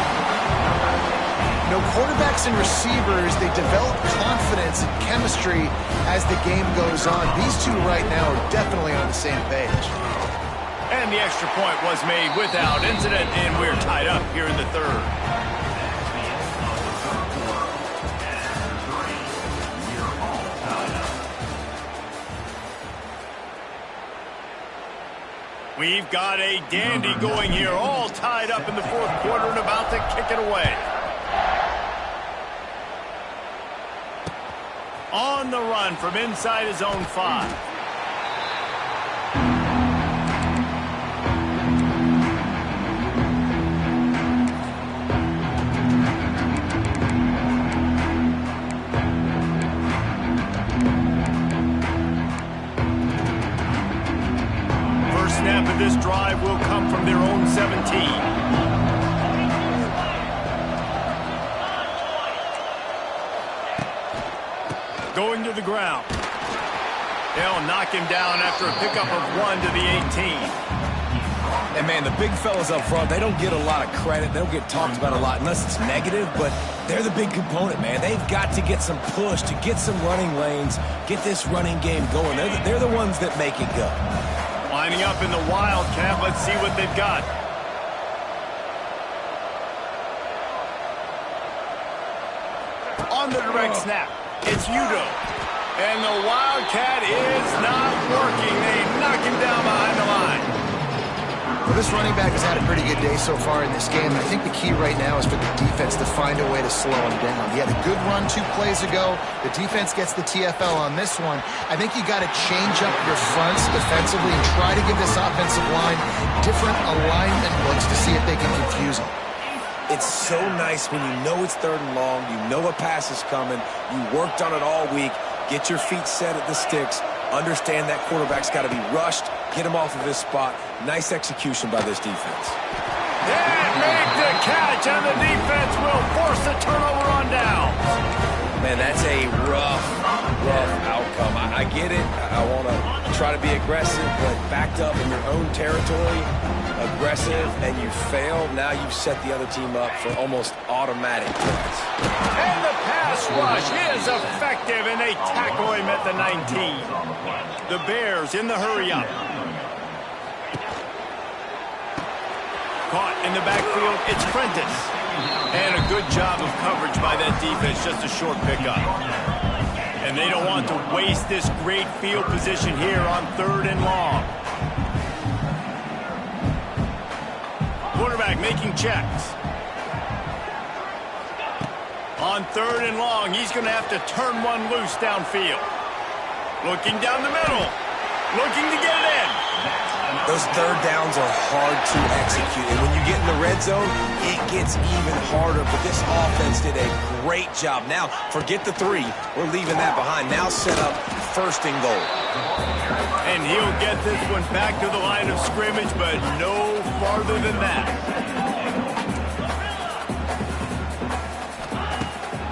You know, quarterbacks and receivers, they develop confidence and chemistry as the game goes on. These two right now are definitely on the same page. And the extra point was made without incident, and we're tied up here in the 3rd. We've got a dandy going here, all tied up in the 4th quarter and about to kick it away. On the run from inside his own 5. snap of this drive will come from their own 17. Going to the ground. They'll knock him down after a pickup of 1 to the 18. And, man, the big fellas up front, they don't get a lot of credit. They don't get talked about a lot unless it's negative, but they're the big component, man. They've got to get some push, to get some running lanes, get this running game going. They're the ones that make it go. Lining up in the Wildcat. Let's see what they've got. On the direct snap, it's Udo. And the Wildcat is not working. They knock him down behind the line. Well, this running back has had a pretty good day so far in this game. I think the key right now is for the defense to find a way to slow him down. He had a good run 2 plays ago. The defense gets the TFL on this one. I think you got to change up your fronts defensively and try to give this offensive line different alignment looks to see if they can confuse him. It's so nice when you know it's 3rd and long, you know a pass is coming, you worked on it all week, get your feet set at the sticks, understand that quarterback's got to be rushed, get him off of his spot. Nice execution by this defense. And make the catch, and the defense will force a turnover on downs. Man, that's a rough outcome. I get it. I want to try to be aggressive, but backed up in your own territory, aggressive, and you fail. Now you've set the other team up for almost automatic points. And the pass rush is effective, and they tackle him at the 19. The Bears in the hurry-up. Caught in the backfield, it's Prentice. And a good job of coverage by that defense, just a short pickup. And they don't want to waste this great field position here on 3rd and long. Quarterback making checks. On 3rd and long, he's going to have to turn one loose downfield. Looking down the middle. Looking to get it in. Those 3rd downs are hard to execute. And when you get in the red zone, it gets even harder. But this offense did a great job. Now, forget the 3. We're leaving that behind. Now set up 1st and goal. And he'll get this one back to the line of scrimmage, but no farther than that.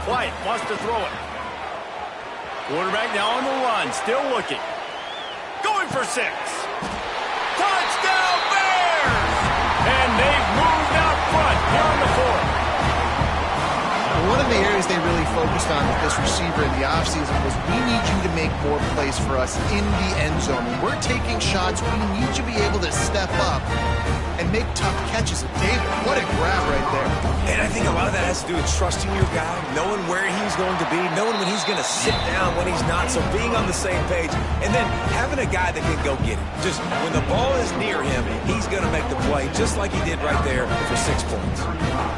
White wants to throw it. Quarterback now on the run, still looking. Going for 6. Touchdown Bears! And they've moved out front here on the 4th. One of the areas they really focused on with this receiver in the offseason was we need you to make more plays for us in the end zone. When we're taking shots, we need you to be able to step up and make tough catches. And David, what a grab right there. And I think a lot of that has to do with trusting your guy, knowing where he's going to be, knowing when he's going to sit down, when he's not, so being on the same page, and then having a guy that can go get it. Just when the ball is near him, he's going to make the play, just like he did right there for 6 points.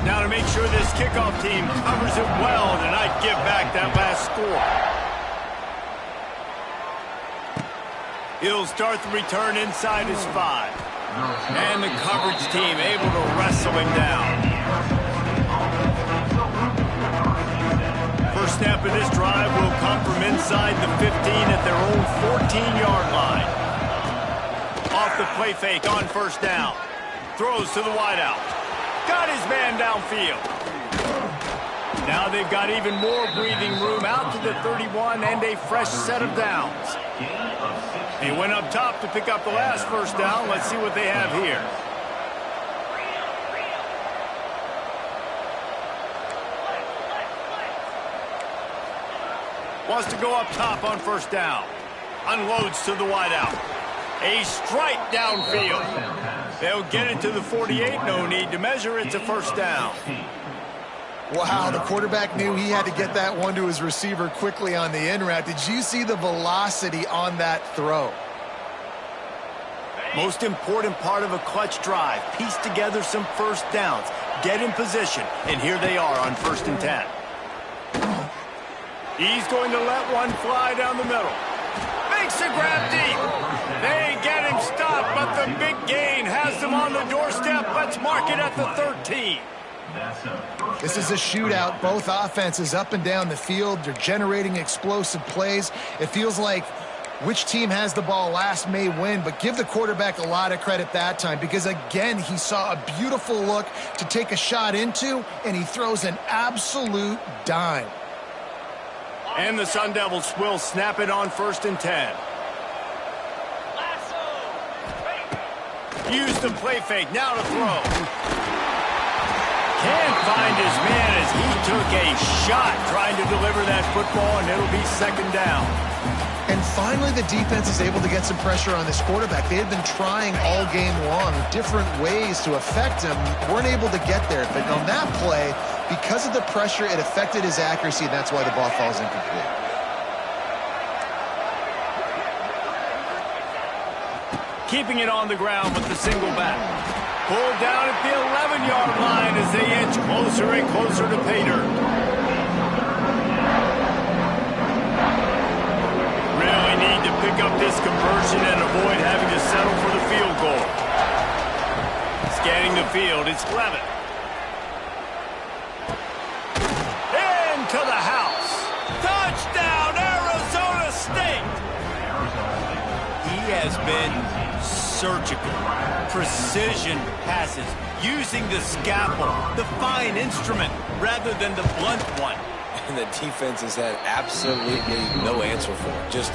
Now to make sure this kickoff team covers it well, and I'd give back that last score. He'll start the return inside his 5. And the coverage team able to wrestle him down. First snap of this drive will come from inside the 15 at their own 14-yard line. Off the play fake on 1st down. Throws to the wideout. Got his man downfield. Now they've got even more breathing room out to the 31 and a fresh set of downs. He went up top to pick up the last 1st down. Let's see what they have here. Wants to go up top on 1st down. Unloads to the wideout. A strike downfield. They'll get it to the 48. No need to measure. It's a 1st down. Wow, the quarterback knew he had to get that one to his receiver quickly on the in route. Did you see the velocity on that throw? Most important part of a clutch drive. Piece together some 1st downs. Get in position. And here they are on 1st and 10. He's going to let one fly down the middle. Makes a grab deep. They get him stopped, but the big gain has them on the doorstep. Let's mark it at the 13. This is a shootout. Both offenses up and down the field. They're generating explosive plays. It feels like Which team has the ball last may win, but give the quarterback a lot of credit that time because, again, he saw a beautiful look to take a shot into, and he throws an absolute dime. And the Sun Devils will snap it on 1st and 10. Use the play fake, now to throw. Can't find his man as he took a shot trying to deliver that football, and it'll be 2nd down. And finally, the defense is able to get some pressure on this quarterback. They had been trying all game long different ways to affect him, weren't able to get there. But on that play, because of the pressure, it affected his accuracy, and that's why the ball falls incomplete. Keeping it on the ground with the single back. Pulled down at the 11-yard line as they inch closer and closer to pay dirt. Really need to pick up this conversion and avoid having to settle for the field goal. Scanning the field, it's Levitt. Into the house. Touchdown, Arizona State! He has been surgical, precision passes, using the scalpel, the fine instrument, rather than the blunt one. And the defense has had absolutely no answer for it. Just,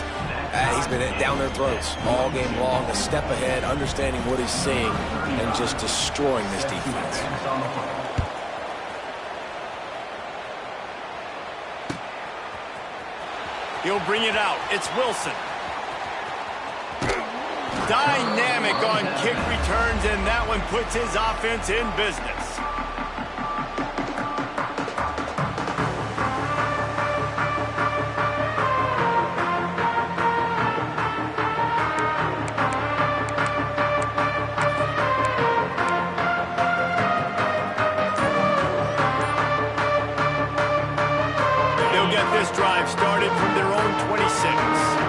he's been down their throats all game long, a step ahead, understanding what he's seeing, and just destroying this defense. He'll bring it out. It's Wilson. Dynamic on kick returns, and that one puts his offense in business. They'll get this drive started from their own 26.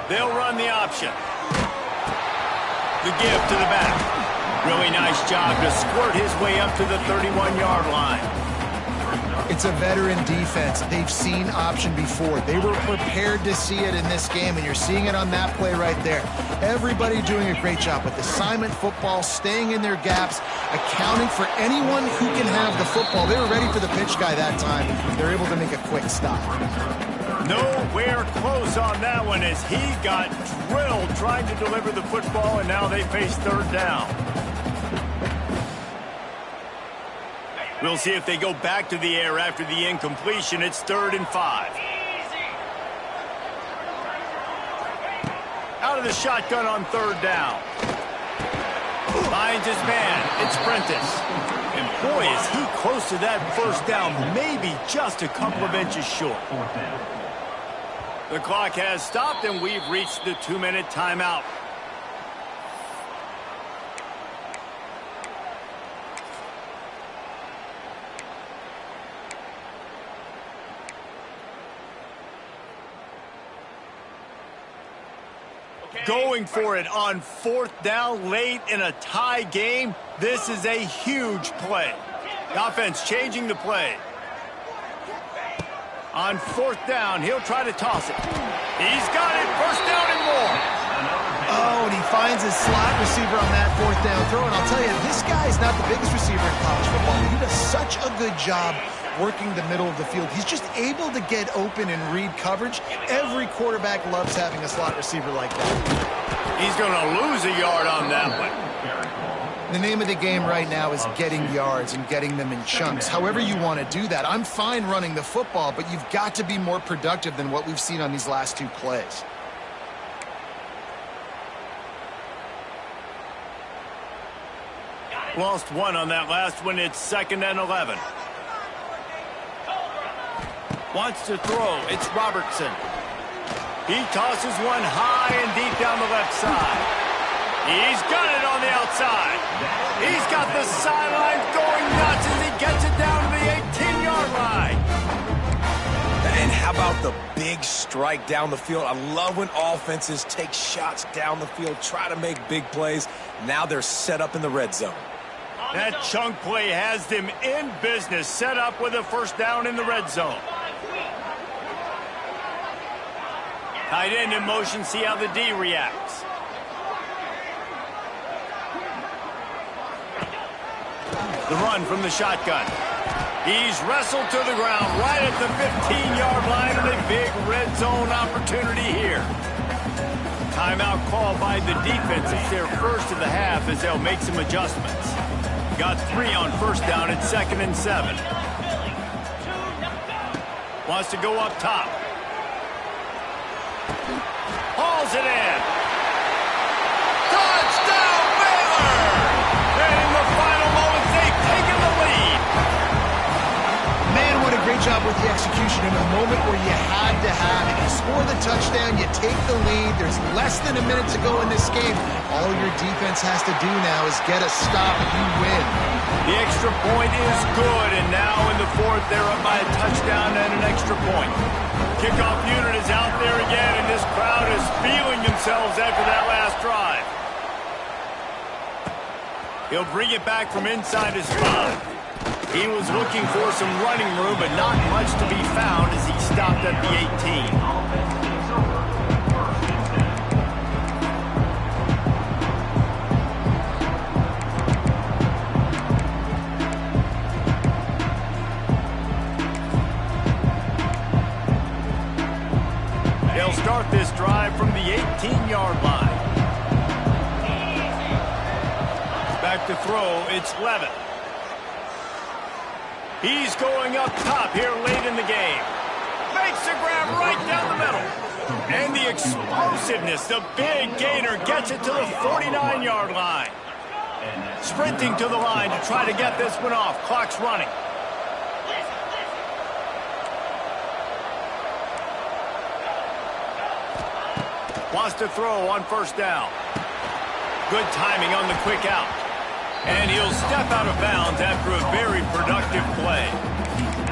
They'll run the option. The give to the back. Really nice job to squirt his way up to the 31-yard line. It's a veteran defense. They've seen option before. They were prepared to see it in this game, and you're seeing it on that play right there. Everybody doing a great job with assignment football, staying in their gaps, accounting for anyone who can have the football. They were ready for the pitch guy that time. They're able to make a quick stop. Nowhere close on that one as he got drilled trying to deliver the football, and now they face 3rd down. We'll see if they go back to the air after the incompletion. It's 3rd and 5. Out of the shotgun on 3rd down. Finds his man. It's Prentice. And boy, is he close to that 1st down, maybe just a couple of inches short. The clock has stopped, and we've reached the 2-minute timeout. Going for it on 4th down late in a tie game. This is a huge play. The offense changing the play. On 4th down, he'll try to toss it. He's got it. 1st down and more. Oh, and he finds his slot receiver on that 4th down throw. And I'll tell you, this guy's not the biggest receiver in college football, but he does such a good job working the middle of the field. He's just able to get open and read coverage. Every quarterback loves having a slot receiver like that. He's going to lose a yard on that one. The name of the game right now is getting yards and getting them in chunks. However you want to do that. I'm fine running the football, but you've got to be more productive than what we've seen on these last 2 plays. Lost 1 on that last one. It's 2nd and 11. Wants to throw. It's Robertson. He tosses one high and deep down the left side. He's got it on the outside. He's got the sidelines going nuts as he gets it down to the 18-yard line. And how about the big strike down the field? I love when offenses take shots down the field, try to make big plays. Now they're set up in the red zone. That chunk play has them in business, set up with a 1st down in the red zone. Tight end in motion, see how the D reacts. The run from the shotgun. He's wrestled to the ground right at the 15-yard line and a big red zone opportunity here. Timeout call by the defense. It's their first of the half as they'll make some adjustments. Got 3 on first down at 2nd and 7. Wants to go up top. Hauls it in. Touchdown, Baylor! And in the final moments, they've taken the lead. Man, what a great job with the execution in a moment where you had to have it. You score the touchdown, you take the lead. There's less than a minute to go in this game. All your defense has to do now is get a stop and you win. The extra point is good, and now in the fourth, they're up by a touchdown and an extra point. Kickoff unit is out there again, and this crowd is feeling themselves after that last drive. He'll bring it back from inside his 5. He was looking for some running room, but not much to be found as he stopped at the 18. They'll start this drive from the 18-yard line. Back to throw, it's Levitt. He's going up top here late in the game. Makes the grab right down the middle. And the explosiveness, the big gainer gets it to the 49-yard line. Sprinting to the line to try to get this one off. Clock's running. Wants to throw on first down. Good timing on the quick out. And he'll step out of bounds after a very productive play.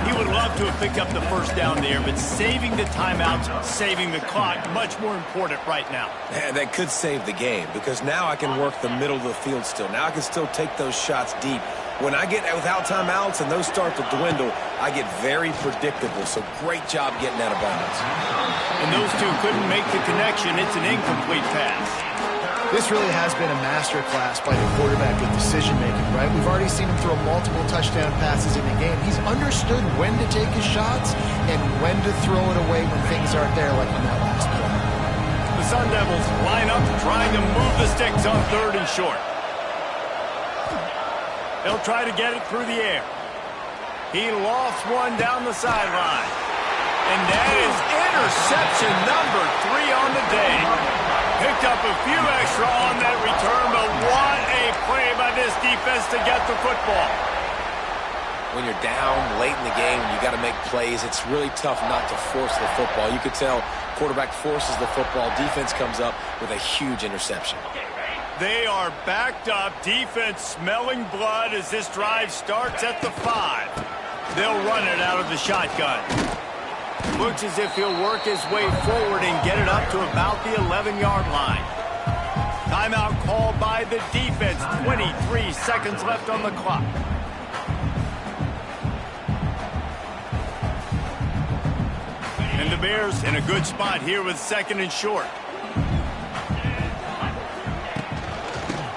He would love to have picked up the first down there, but saving the timeouts, saving the clock, much more important right now. Man, that could save the game because now I can work the middle of the field still. Now I can still take those shots deep. When I get without timeouts and those start to dwindle, I get very predictable. So great job getting out of bounds. And those two couldn't make the connection. It's an incomplete pass. This really has been a masterclass by the quarterback with decision-making, right? We've already seen him throw multiple touchdown passes in the game. He's understood when to take his shots and when to throw it away when things aren't there, like on that last play. The Sun Devils line up trying to move the sticks on 3rd and short. They'll try to get it through the air. He lofts one down the sideline. And that is interception number 3 on the day. Picked up a few extra on that return, but what a play by this defense to get the football. When you're down late in the game and you got to make plays, it's really tough not to force the football. You could tell quarterback forces the football. Defense comes up with a huge interception. They are backed up. Defense smelling blood as this drive starts at the 5. They'll run it out of the shotgun. Looks as if he'll work his way forward and get it up to about the 11-yard line. Timeout called by the defense. 23 seconds left on the clock. And the Bears in a good spot here with 2nd and short.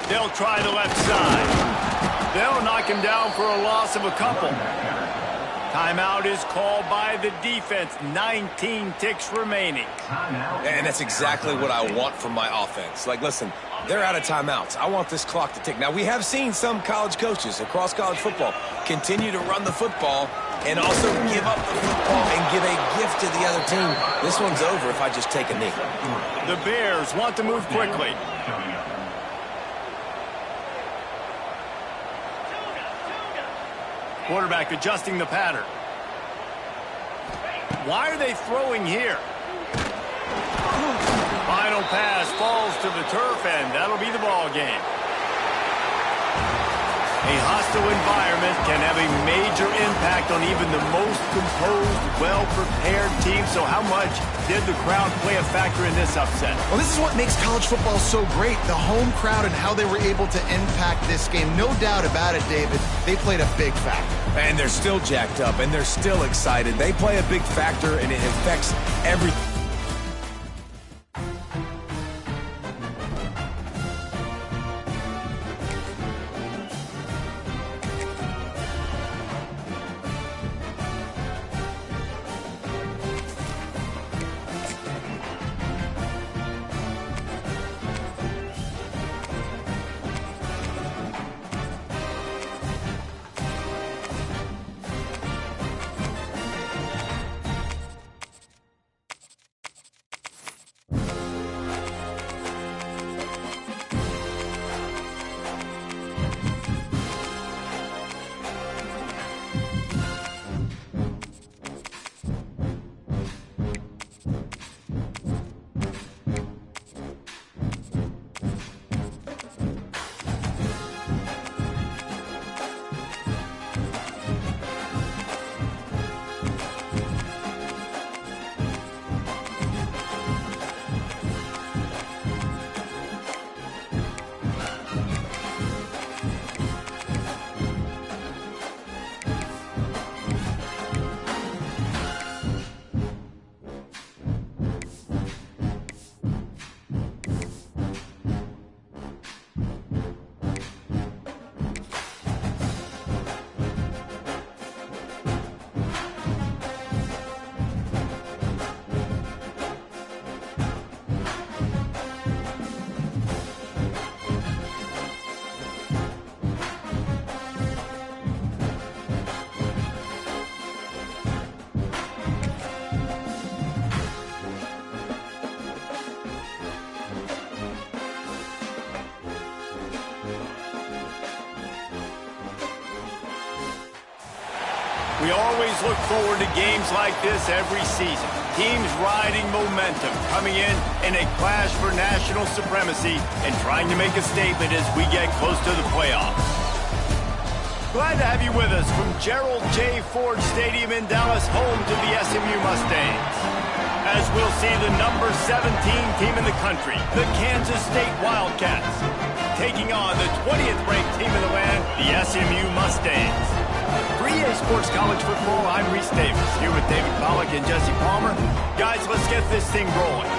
They'll try the left side. They'll knock him down for a loss of a couple. Timeout is called by the defense. 19 ticks remaining. And that's exactly what I want from my offense. Like, listen, they're out of timeouts. I want this clock to tick. Now, we have seen some college coaches across college football continue to run the football and also give up the football and give a gift to the other team. This one's over if I just take a knee. The Bears want to move quickly. Quarterback adjusting the pattern. Why are they throwing here? Final pass falls to the turf, and that'll be the ball game. A hostile environment can have a major impact on even the most composed, well-prepared team. So how much did the crowd play a factor in this upset? Well, this is what makes college football so great, the home crowd and how they were able to impact this game. No doubt about it, David. They played a big factor. And they're still jacked up, and they're still excited. They play a big factor, and it affects everything. We always look forward to games like this every season. Teams riding momentum, coming in a clash for national supremacy and trying to make a statement as we get close to the playoffs. Glad to have you with us from Gerald J. Ford Stadium in Dallas, home to the SMU Mustangs. As we'll see the number 17 team in the country, the Kansas State Wildcats, taking on the 20th ranked team in the land, the SMU Mustangs. For EA Sports College Football, I'm Reese Davis, here with David Pollack and Jesse Palmer. Guys, let's get this thing rolling.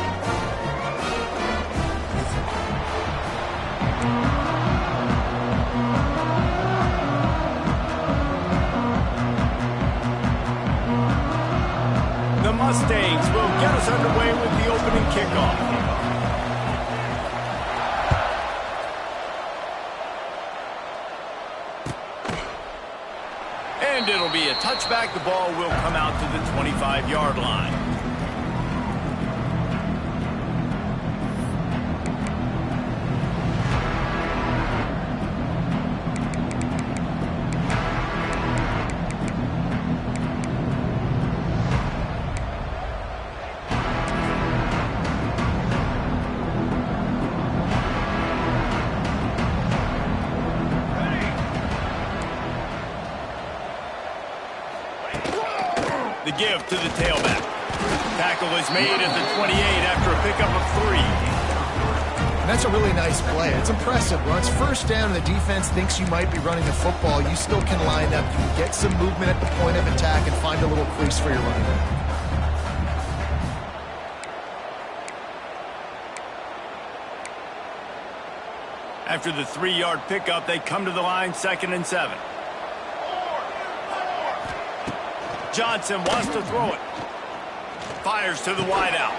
The Mustangs will get us underway with the opening kickoff. And it'll be a touchback. The ball will come out to the 25-yard line. The give to the tailback. Tackle is made at the 28 after a pickup of 3. And that's a really nice play. It's impressive. When it's first down and the defense thinks you might be running the football, you still can line up. You can get some movement at the point of attack and find a little crease for your running back. After the 3-yard pickup, they come to the line, 2nd and 7. Johnson wants to throw it. Fires to the wideout.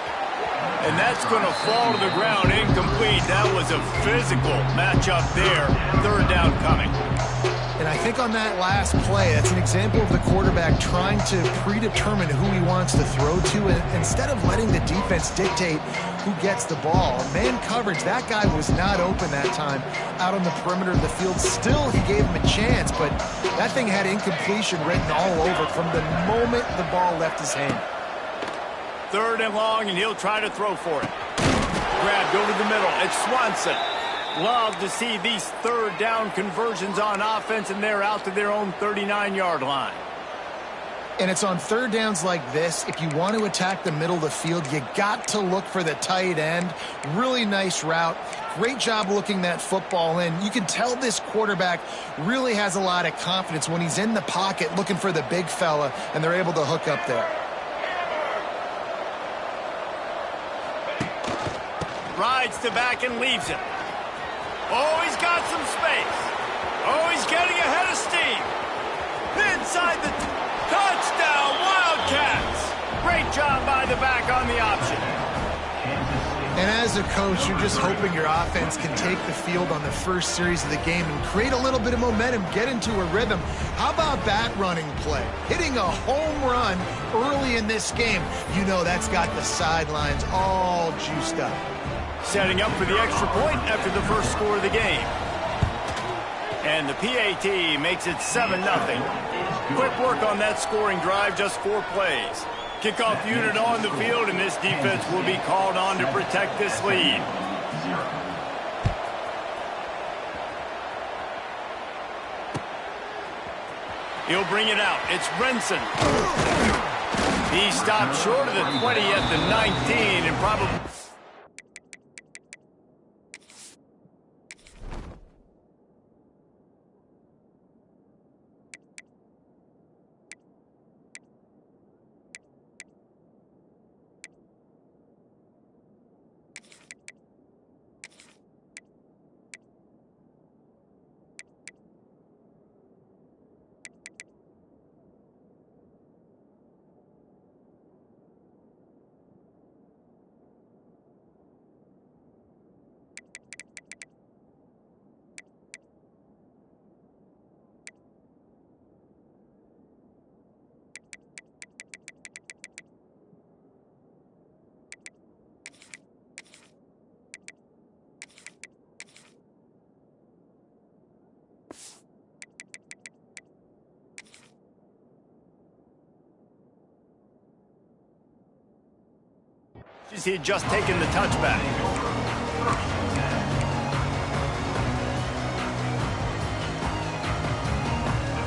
And that's going to fall to the ground, incomplete. That was a physical matchup there. 3rd down coming. And I think on that last play, that's an example of the quarterback trying to predetermine who he wants to throw to, and instead of letting the defense dictate who gets the ball. Man coverage, that guy was not open that time out on the perimeter of the field. Still, he gave him a chance, but that thing had incompletion written all over from the moment the ball left his hand. 3rd and long, and he'll try to throw for it. Grabbed over the middle. It's Swanson. Love to see these 3rd down conversions on offense, and they're out to their own 39-yard line. And it's on 3rd downs like this, if you want to attack the middle of the field, you got to look for the tight end. Really nice route. Great job looking that football in. You can tell this quarterback really has a lot of confidence when he's in the pocket looking for the big fella, and they're able to hook up there. Rides to back and leaves it. Oh, he's got some space. Oh, he's getting ahead of steam. Inside the touchdown, Wildcats. Great job by the back on the option. And as a coach, you're just hoping your offense can take the field on the first series of the game and create a little bit of momentum, get into a rhythm. How about that running play? Hitting a home run early in this game. You know that's got the sidelines all juiced up. Setting up for the extra point after the first score of the game. And the PAT makes it 7-0. Quick work on that scoring drive, just 4 plays. Kickoff unit on the field, and this defense will be called on to protect this lead. He'll bring it out. It's Brinson. He stopped short of the 20 at the 19 and probably... He had just taken the touchback.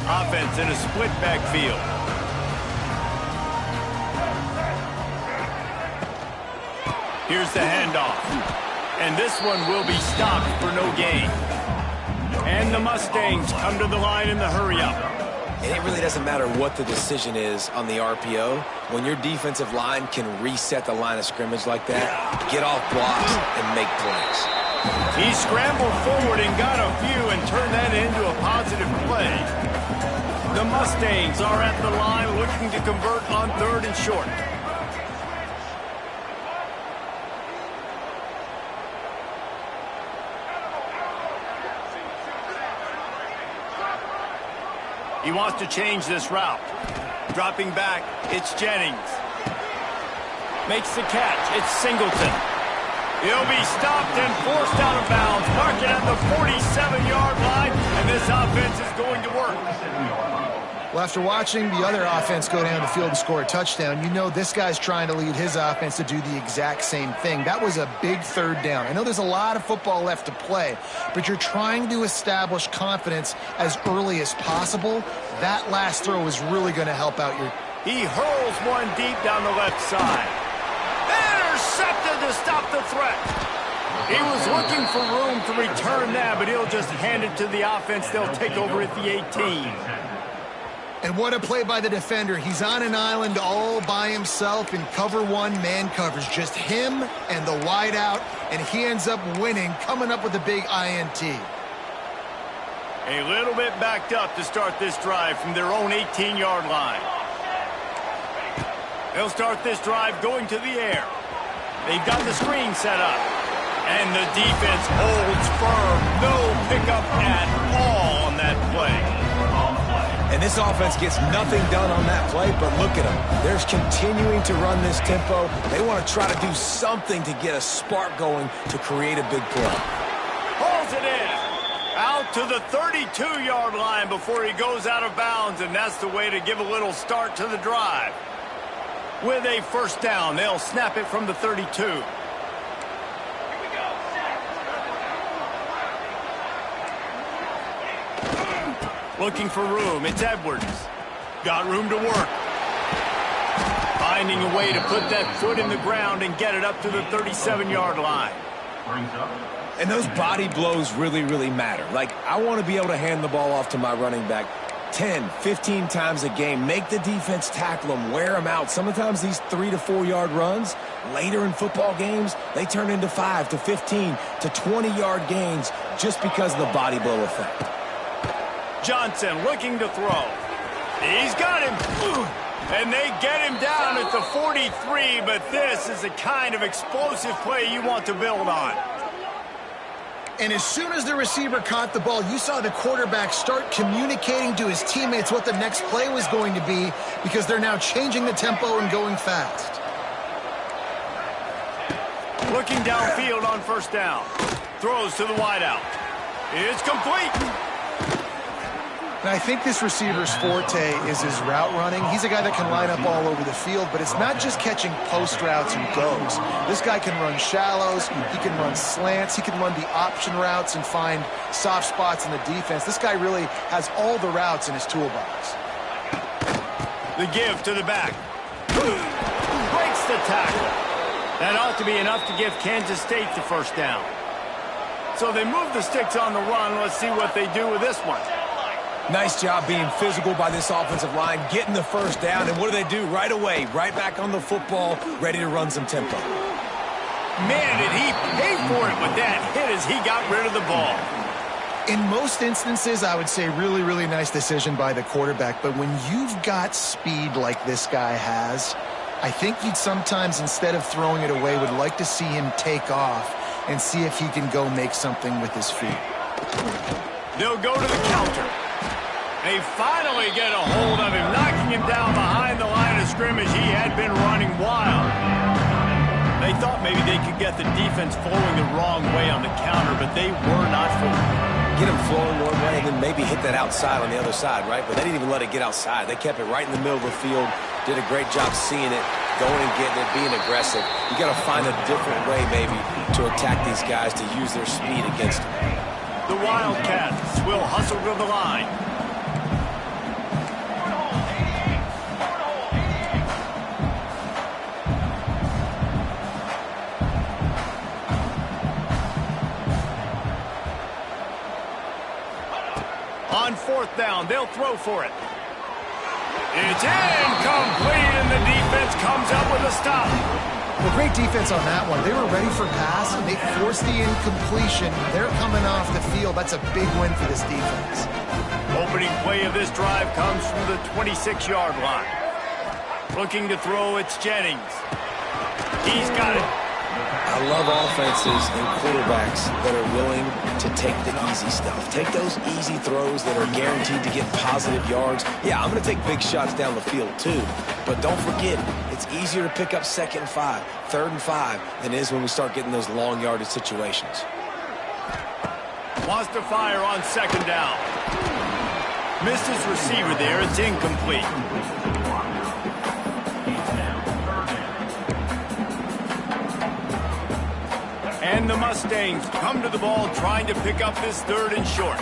Offense in a split backfield. Here's the handoff. And this one will be stopped for no gain. And the Mustangs come to the line in the hurry-up. And it really doesn't matter what the decision is on the RPO. When your defensive line can reset the line of scrimmage like that, get off blocks and make plays. He scrambled forward and got a few and turned that into a positive play. The Mustangs are at the line looking to convert on 3rd and short. He wants to change this route. Dropping back, it's Jennings. Makes the catch, it's Singleton. He'll be stopped and forced out of bounds. Mark it at the 47-yard line, and this offense is going to work. Well, after watching the other offense go down the field and score a touchdown, you know this guy's trying to lead his offense to do the exact same thing. That was a big 3rd down. I know there's a lot of football left to play, but you're trying to establish confidence as early as possible. That last throw is really going to help out your... He hurls one deep down the left side. Intercepted to stop the threat. He was looking for room to return that, but he'll just hand it to the offense. They'll take over at the 18. And what a play by the defender. He's on an island all by himself in cover 1 man coverage. Just him and the wideout, and he ends up winning, coming up with a big INT. A little bit backed up to start this drive from their own 18-yard line. They'll start this drive going to the air. They've got the screen set up. And the defense holds firm. No pickup at all on that play. And this offense gets nothing done on that play, but look at them. They're continuing to run this tempo. They want to try to do something to get a spark going to create a big play. Pulls it in. Out to the 32-yard line before he goes out of bounds, and that's the way to give a little start to the drive. With a 1st down, they'll snap it from the 32. Looking for room, it's Edwards. Got room to work. Finding a way to put that foot in the ground and get it up to the 37-yard line. And those body blows really, really matter. Like, I want to be able to hand the ball off to my running back 10, 15 times a game. Make the defense tackle them, wear them out. Sometimes these 3 to 4 yard runs, later in football games, they turn into 5 to 15 to 20-yard gains just because of the body blow effect. Johnson looking to throw. He's got him. And they get him down at the 43, but this is the kind of explosive play you want to build on. And as soon as the receiver caught the ball, you saw the quarterback start communicating to his teammates what the next play was going to be, because they're now changing the tempo and going fast. Looking downfield on 1st down. Throws to the wideout. It's complete. And I think this receiver's forte is his route running. He's a guy that can line up all over the field, but it's not just catching post routes and goes. This guy can run shallows, he can run slants, he can run the option routes and find soft spots in the defense. This guy really has all the routes in his toolbox. The give to the back. Breaks the tackle. That ought to be enough to give Kansas State the 1st down. So they move the sticks on the run. Let's see what they do with this one. Nice job being physical by this offensive line, getting the 1st down, and what do they do right away? Right back on the football, ready to run some tempo. Man, did he pay for it with that hit as he got rid of the ball. In most instances, I would say really, really nice decision by the quarterback, but when you've got speed like this guy has, I think you'd sometimes, instead of throwing it away, would like to see him take off and see if he can go make something with his feet. They'll go to the counter. They finally get a hold of him, knocking him down behind the line of scrimmage. He had been running wild. They thought maybe they could get the defense flowing the wrong way on the counter, but they were not fooling. Get them flowing one way and then maybe hit that outside on the other side, right? But they didn't even let it get outside. They kept it right in the middle of the field, did a great job seeing it, going and getting it, being aggressive. You got to find a different way maybe to attack these guys to use their speed against them. The Wildcats will hustle to the line. On fourth down, they'll throw for it. It's incomplete, and the defense comes up with a stop. Well, great defense on that one. They were ready for pass, and they forced the incompletion. They're coming off the field. That's a big win for this defense. Opening play of this drive comes from the 26-yard line. Looking to throw, it's Jennings. He's got it. I love offenses and quarterbacks that are willing to take the easy stuff. Take those easy throws that are guaranteed to get positive yards. Yeah, I'm going to take big shots down the field too. But don't forget, it's easier to pick up 2nd and 5, 3rd and 5 than it is when we start getting those long yardage situations. Wants to fire on 2nd down. Missed his receiver there. It's incomplete. And the Mustangs come to the ball trying to pick up this 3rd and short.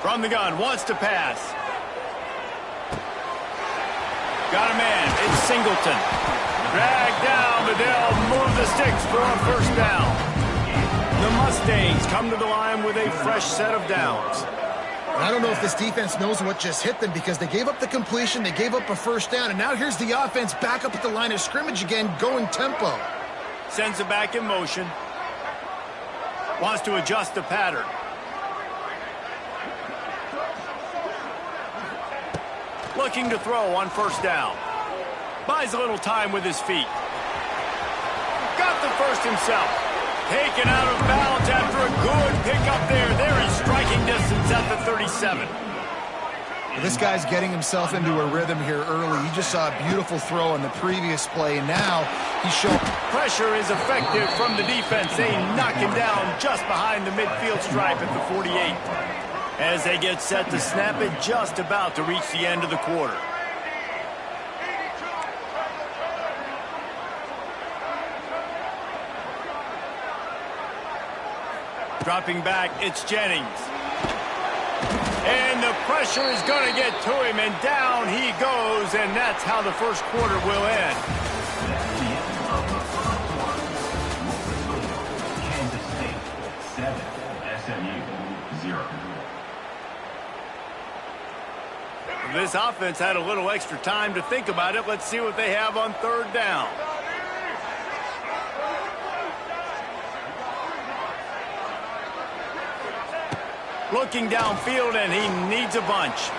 From the gun, wants to pass. Got a man, it's Singleton. Dragged down, but they'll move the sticks for a 1st down. The Mustangs come to the line with a fresh set of downs. I don't know if this defense knows what just hit them because they gave up the completion, they gave up a 1st down, and now here's the offense back up at the line of scrimmage again, going tempo. Sends it back in motion. Wants to adjust the pattern. Looking to throw on 1st down. Buys a little time with his feet. Got the first himself. Taken out of bounds after a good pickup there. They're in striking distance at the 37. Well, this guy's getting himself into a rhythm here early. You just saw a beautiful throw on the previous play. Now he's showing. Pressure is effective from the defense. They knock him down just behind the midfield stripe at the 48. As they get set to snap it, just about to reach the end of the quarter. Dropping back, it's Jennings. And the pressure is going to get to him, and down he goes, and that's how the 1st quarter will end. Kansas State 7, SMU 0. This offense had a little extra time to think about it. Let's see what they have on 3rd down. Looking downfield, and he needs a bunch.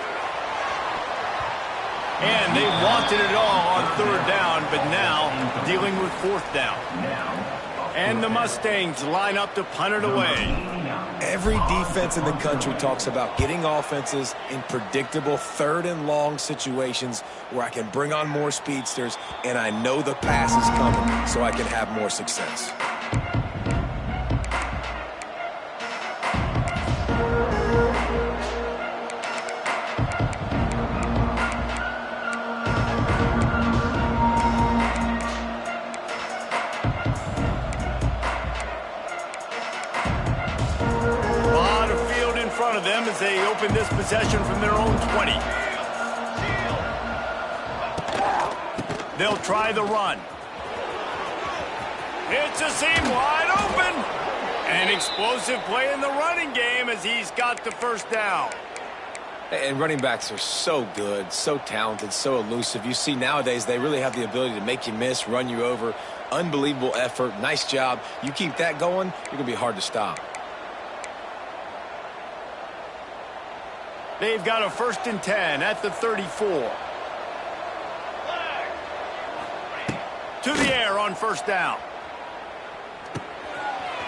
And they wanted it all on 3rd down, but now dealing with 4th down. And the Mustangs line up to punt it away. Every defense in the country talks about getting offenses in predictable 3rd and long situations where I can bring on more speedsters and I know the pass is coming so I can have more success. Of them as they open this possession from their own 20. They'll try the run. It's a seam wide open. An explosive play in the running game as he's got the 1st down. And running backs are so good, so talented, so elusive. You see nowadays they really have the ability to make you miss, run you over. Unbelievable effort. Nice job. You keep that going, you're going to be hard to stop. They've got a 1st and 10 at the 34. To the air on 1st down.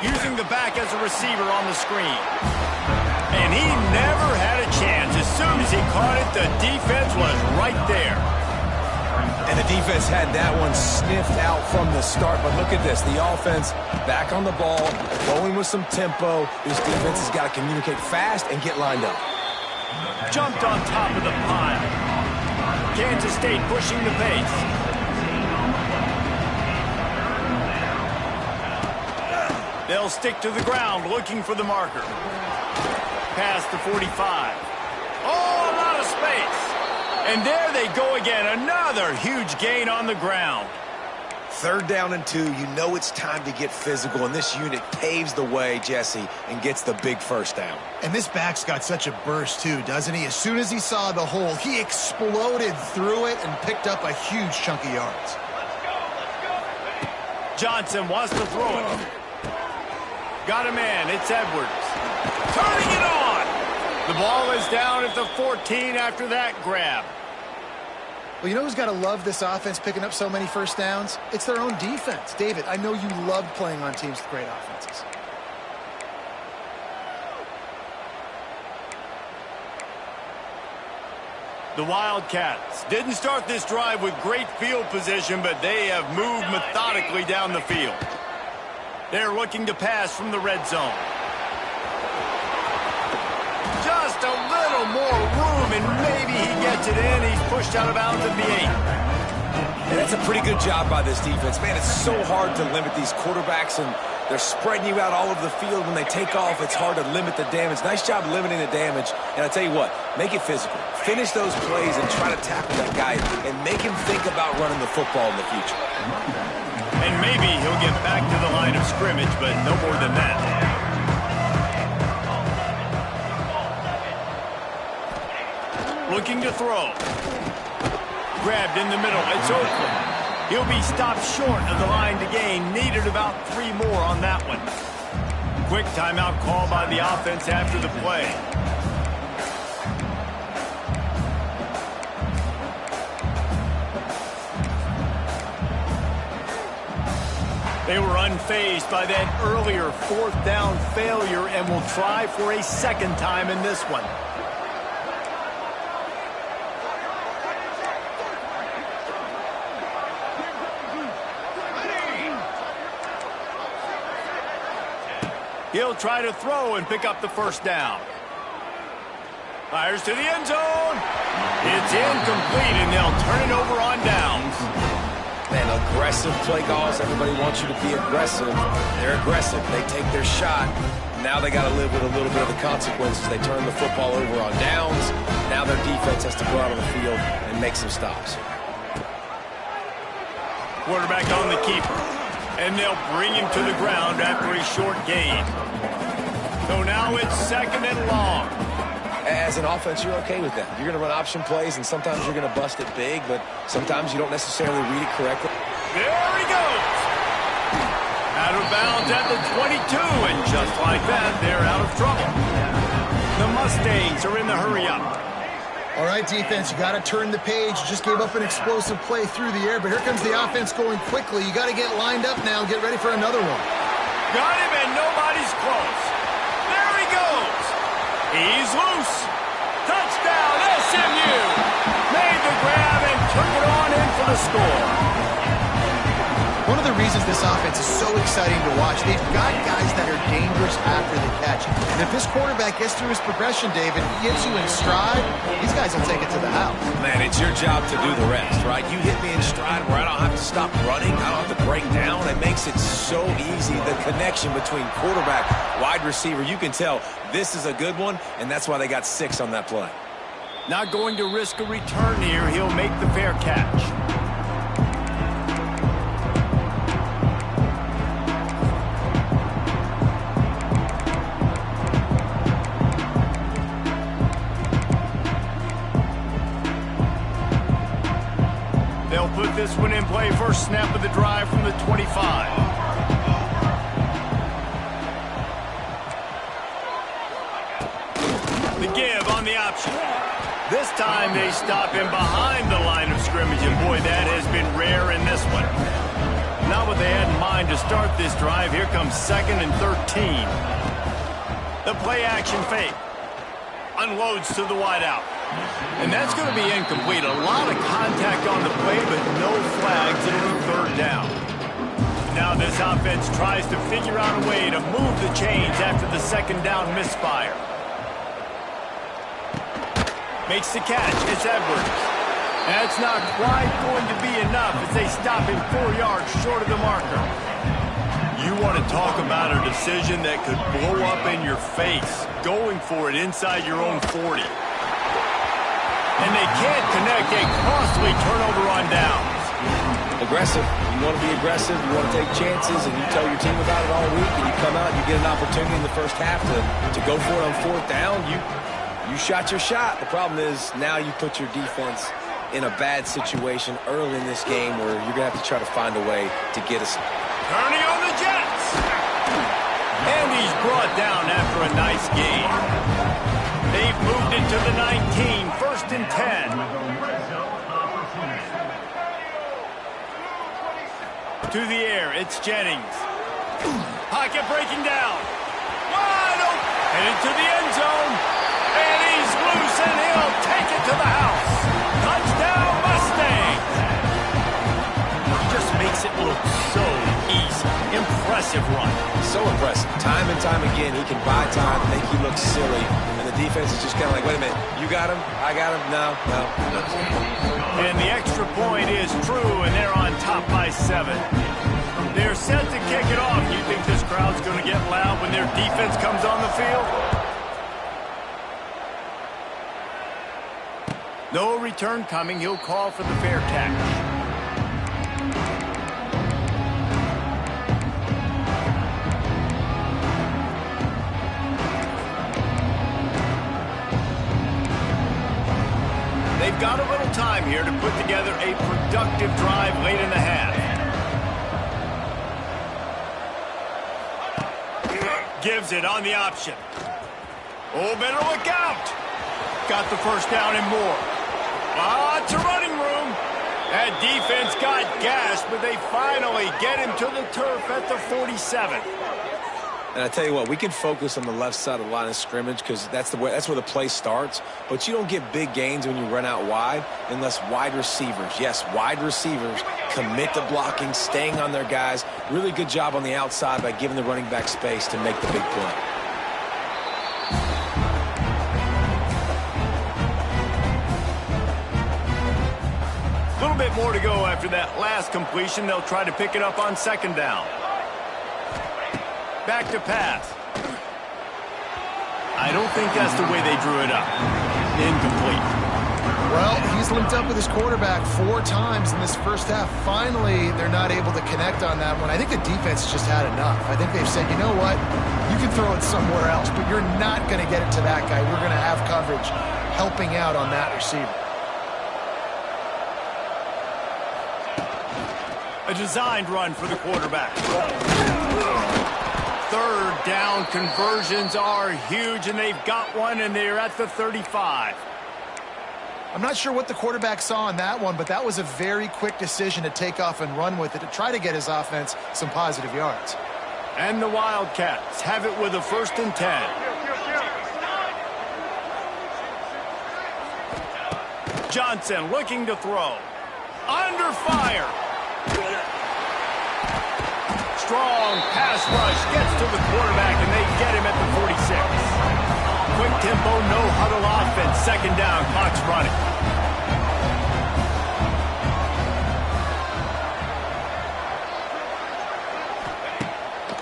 Using the back as a receiver on the screen. And he never had a chance. As soon as he caught it, the defense was right there. And the defense had that one sniffed out from the start. But look at this. The offense back on the ball, going with some tempo. This defense has got to communicate fast and get lined up. Jumped on top of the pile. Kansas State pushing the pace. They'll stick to the ground looking for the marker. Past the 45. Oh, a lot of space. And there they go again. Another huge gain on the ground. 3rd down and 2. You know it's time to get physical, and this unit paves the way, Jesse, and gets the big 1st down. And this back's got such a burst, too, doesn't he? As soon as he saw the hole, he exploded through it and picked up a huge chunk of yards. Johnson wants to throw it. Got a man. It's Edwards. Turning it on. The ball is down at the 14 after that grab. Well, you know who's got to love this offense picking up so many 1st downs? It's their own defense. David, I know you love playing on teams with great offenses. The Wildcats didn't start this drive with great field position, but they have moved methodically down the field. They're looking to pass from the red zone. Just a little more room, and maybe he gets it in. He's pushed out of bounds at the 8. And that's a pretty good job by this defense. Man, it's so hard to limit these quarterbacks, and they're spreading you out all over the field. When they take off, it's hard to limit the damage. Nice job limiting the damage. And I tell you what, make it physical. Finish those plays and try to tackle that guy and make him think about running the football in the future. And maybe he'll get back to the line of scrimmage, but no more than that. Looking to throw. Grabbed in the middle. It's Oakland. He'll be stopped short of the line to gain. Needed about 3 more on that one. Quick timeout call by the offense after the play. They were unfazed by that earlier 4th down failure and will try for a 2nd time in this one. He'll try to throw and pick up the 1st down. Fires to the end zone. It's incomplete, and they'll turn it over on downs. Man, aggressive play calls. Everybody wants you to be aggressive. They're aggressive. They take their shot. Now they got to live with a little bit of the consequences. They turn the football over on downs. Now their defense has to go out on the field and make some stops. Quarterback on the keeper. And they'll bring him to the ground after a short gain. So now it's 2nd and long. As an offense, you're okay with that. You're going to run option plays, and sometimes you're going to bust it big, but sometimes you don't necessarily read it correctly. There he goes. Out of bounds at the 22, and just like that, they're out of trouble. The Mustangs are in the hurry-up. All right, defense, you got to turn the page. You just gave up an explosive play through the air, but here comes the offense going quickly. You got to get lined up now and get ready for another one. Got him, and nobody's close. There he goes. He's loose. Touchdown, SMU. Made the grab and took it on in for the score. One of the reasons this offense is so exciting to watch, they've got guys that are dangerous after the catch. And if this quarterback gets through his progression, David, gets you in stride, these guys will take it to the house. Man, it's your job to do the rest, right? You hit me in stride where I don't have to stop running. I don't have to break down. It makes it so easy. The connection between quarterback, wide receiver, you can tell this is a good one, and that's why they got 6 on that play. Not going to risk a return here. He'll make the fair catch. They'll put this one in play. First snap of the drive from the 25. The give on the option. This time they stop him behind the line of scrimmage, and boy, that has been rare in this one. Not what they had in mind to start this drive. Here comes 2nd and 13. The play action fake. Unloads to the wideout. And that's going to be incomplete. A lot of contact on the play, but no flags. It'll be third down. Now this offense tries to figure out a way to move the chains after the second down misfire. Makes the catch. It's Edwards. That's not quite going to be enough as they stop him 4 yards short of the marker. You want to talk about a decision that could blow up in your face, going for it inside your own 40. And they can't connect a costly turnover on downs. Aggressive. You want to be aggressive. You want to take chances, and you tell your team about it all week, and you come out and you get an opportunity in the first half to go for it on fourth down. You shot your shot. The problem is now you put your defense in a bad situation early in this game where you're going to have to try to find a way to get us. Turning on the Jets. And he's brought down after a nice gain. They've moved it to the 19, first and 10. To the air, it's Jennings. Pocket breaking down. Wide open. Headed to the end zone. And he's loose, and he'll take it to the house. Touchdown, Mustangs. He just makes it look so easy. Impressive run. So impressive. Time and time again, he can buy time, make you look silly, and the defense is just kind of like, wait a minute, you got him? I got him? No. And the extra point is true, and they're on top by 7. They're set to kick it off. You think this crowd's going to get loud when their defense comes on the field? No return coming. He'll call for the fair catch. They've got a little time here to put together a productive drive late in the half. Gives it on the option. Oh, better look out. Got the first down and more. Lots of running room. That defense got gassed, but they finally get him to the turf at the 47. And I tell you what, we can focus on the left side of the line of scrimmage because that's where the play starts. But you don't get big gains when you run out wide unless wide receivers, yes, wide receivers, commit to blocking, staying on their guys. Really good job on the outside by giving the running back space to make the big play. A little bit more to go after that last completion. They'll try to pick it up on second down. Back to pass. I don't think that's the way they drew it up. Incomplete. Well, he's linked up with his quarterback 4 times in this first half. Finally, they're not able to connect on that one. I think the defense just had enough. I think they've said, you know what? You can throw it somewhere else, but you're not going to get it to that guy. We're going to have coverage helping out on that receiver. A designed run for the quarterback. Third down conversions are huge, and they've got one, and they're at the 35. I'm not sure what the quarterback saw on that one, but that was a very quick decision to take off and run with it to try to get his offense some positive yards. And the Wildcats have it with a first and 10. Johnson looking to throw. Under fire. Strong pass rush gets to the quarterback, and they get him at the 46. Quick tempo, no huddle offense. Second down, clock's running.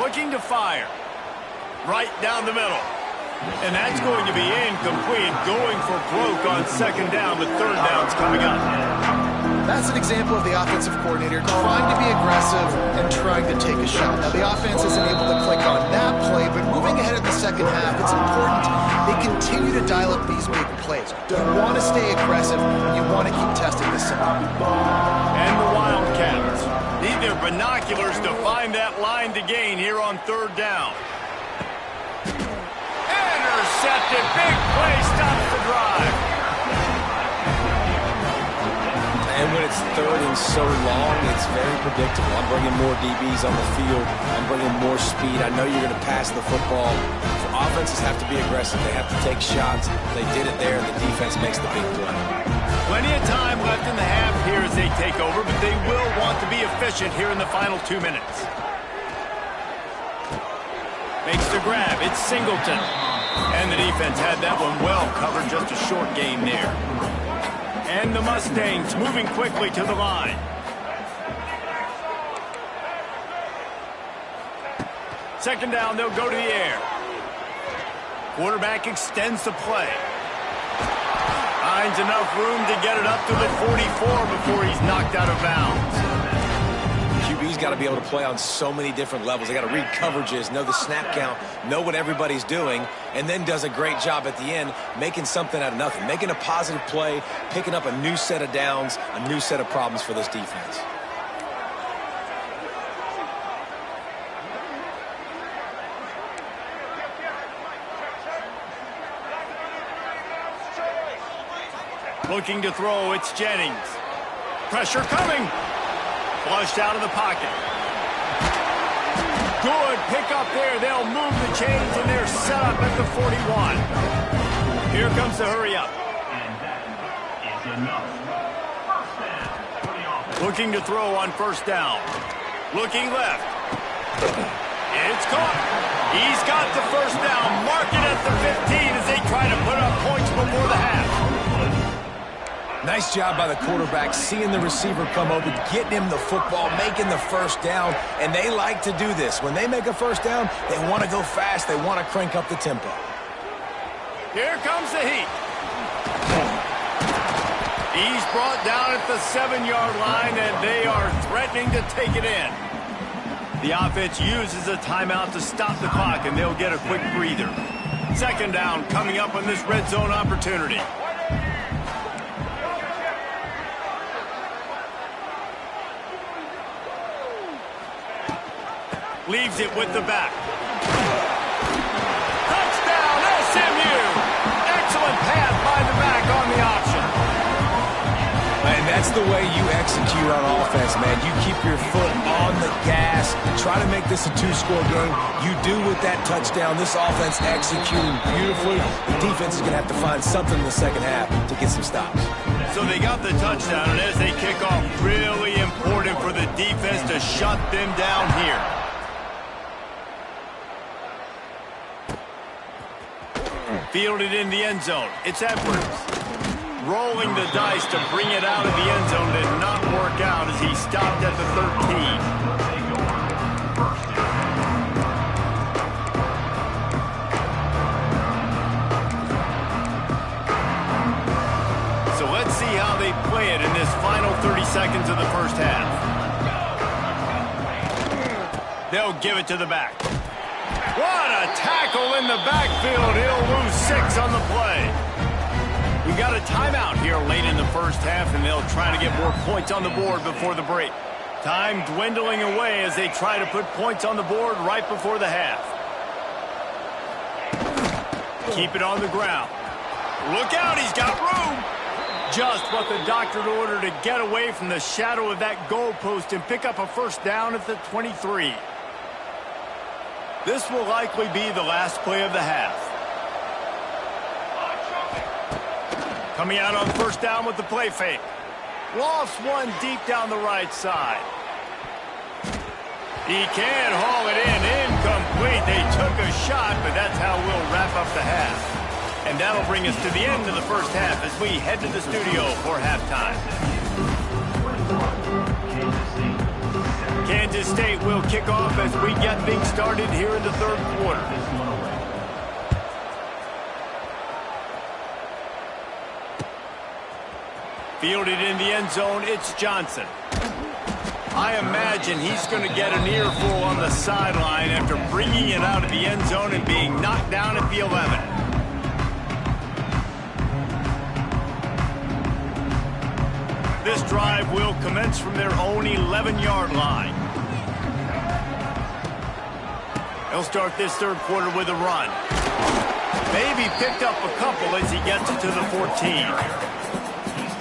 Looking to fire. Right down the middle. And that's going to be incomplete. Going for broke on second down, but third down's coming up. That's an example of the offensive coordinator trying to be aggressive and trying to take a shot. Now, the offense isn't able to click on that play, but moving ahead in the second half, it's important they continue to dial up these big plays. You want to stay aggressive. You want to keep testing this out. And the Wildcats need their binoculars to find that line to gain here on third down. Intercepted. Big play stops the drive. And when it's third and so long, it's very predictable. I'm bringing more DBs on the field. I'm bringing more speed. I know you're going to pass the football. Offenses have to be aggressive. They have to take shots. They did it there, and the defense makes the big play. Plenty of time left in the half here as they take over, but they will want to be efficient here in the final 2 minutes. Makes the grab. It's Singleton. And the defense had that one well covered. Just a short gain there. And the Mustangs moving quickly to the line. Second down, they'll go to the air. Quarterback extends the play. Finds enough room to get it up to the 44 before he's knocked out of bounds. QB's got to be able to play on so many different levels. They got to read coverages, know the snap count, know what everybody's doing, and then does a great job at the end making something out of nothing, making a positive play, picking up a new set of downs, a new set of problems for this defense. Looking to throw, it's Jennings. Pressure coming. Flushed out of the pocket. Good pick up there. They'll move the chains, and they're set up at the 41. Here comes the hurry up. And that is enough. First down for the offense. Looking to throw on first down. Looking left. It's caught. He's got the first down. Mark it at the 15 as they try to put up points before the half. Nice job by the quarterback, seeing the receiver come open, getting him the football, making the first down, and they like to do this. When they make a first down, they want to go fast. They want to crank up the tempo. Here comes the heat. He's brought down at the 7-yard line, and they are threatening to take it in. The offense uses a timeout to stop the clock, and they'll get a quick breather. Second down coming up on this red zone opportunity. Leaves it with the back. Touchdown, SMU! Excellent pass by the back on the option. And that's the way you execute on offense, man. You keep your foot on the gas. Try to make this a 2-score game. You do with that touchdown. This offense executing beautifully. The defense is going to have to find something in the second half to get some stops. So they got the touchdown, and as they kick off, really important for the defense to shut them down here. Fielded in the end zone. It's Edwards. Rolling the dice to bring it out of the end zone did not work out as he stopped at the 13. So let's see how they play it in this final 30 seconds of the first half. They'll give it to the back. What a tackle in the backfield. He'll lose 6 on the play. We got a timeout here late in the first half, and they'll try to get more points on the board before the break. Time dwindling away as they try to put points on the board right before the half. Keep it on the ground. Look out, he's got room. Just what the doctor ordered to get away from the shadow of that goalpost and pick up a first down at the 23. This will likely be the last play of the half. Coming out on first down with the play fake. Lost one deep down the right side. He can't haul it in. Incomplete. They took a shot, but that's how we'll wrap up the half. And that'll bring us to the end of the first half as we head to the studio for halftime. Kansas State will kick off as we get things started here in the third quarter. Fielded in the end zone, it's Johnson. I imagine he's going to get an earful on the sideline after bringing it out of the end zone and being knocked down at the 11. This drive will commence from their own 11-yard line. He'll start this third quarter with a run. Maybe picked up a couple as he gets it to the 14.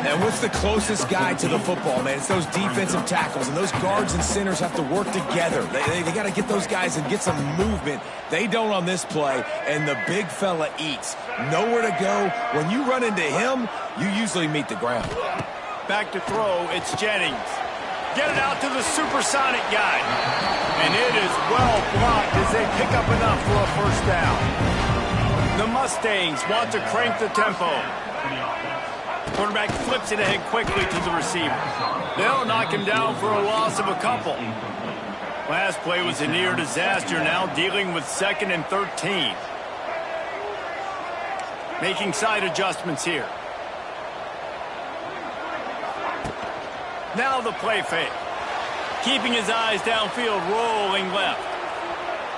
And what's the closest guy to the football, man? It's those defensive tackles, and those guards and centers have to work together. They got to get those guys and get some movement. They don't on this play, and the big fella eats. Nowhere to go. When you run into him, you usually meet the ground. Back to throw, it's Jennings. Get it out to the supersonic guy. And it is well blocked as they pick up enough for a first down. The Mustangs want to crank the tempo. Quarterback flips it ahead quickly to the receiver. They'll knock him down for a loss of a couple. Last play was a near disaster, now dealing with 2nd and 13. Making side adjustments here. Now the play fake. Keeping his eyes downfield, rolling left.